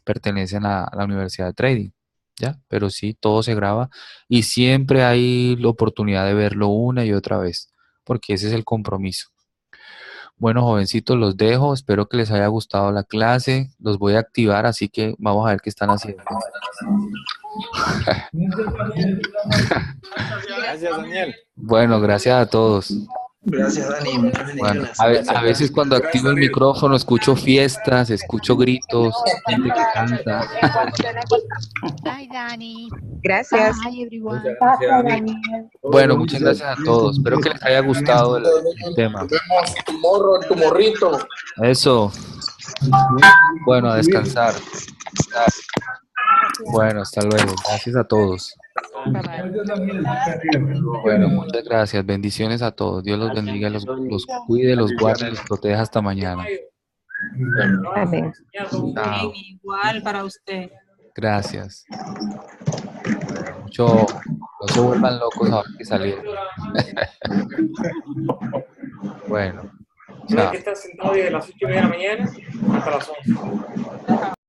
pertenecen a la Universidad de Trading, ¿ya? Pero sí, todo se graba y siempre hay la oportunidad de verlo una y otra vez, porque ese es el compromiso. Bueno, jovencitos, los dejo. Espero que les haya gustado la clase. Los voy a activar, así que vamos a ver qué están haciendo.
Gracias, Daniel.
Bueno, gracias a todos.
Gracias, Dani. Muchas
Bueno,
bendiciones.
a veces cuando activo el micrófono escucho fiestas, escucho gritos, gente que canta.
Bye, Dani.
Gracias.
Bye, everyone.
Gracias, Dani.
Bueno, muchas gracias a todos. Espero que les haya gustado el tema.
Nos vemos tu morro, tu morrito.
Eso. Bueno, a descansar. Bueno, hasta luego. Gracias a todos.
Bye, bye.
Bueno, muchas gracias. Bendiciones a todos. Dios los bendiga, los cuide, los guarde, los proteja hasta mañana.
Amén.
Chao.
Igual para usted.
Gracias. Mucho, no se vuelvan locos ahora que salieron. Bueno,
No hay
chao.
que estar sentado desde las 8:30 de la mañana hasta las 11.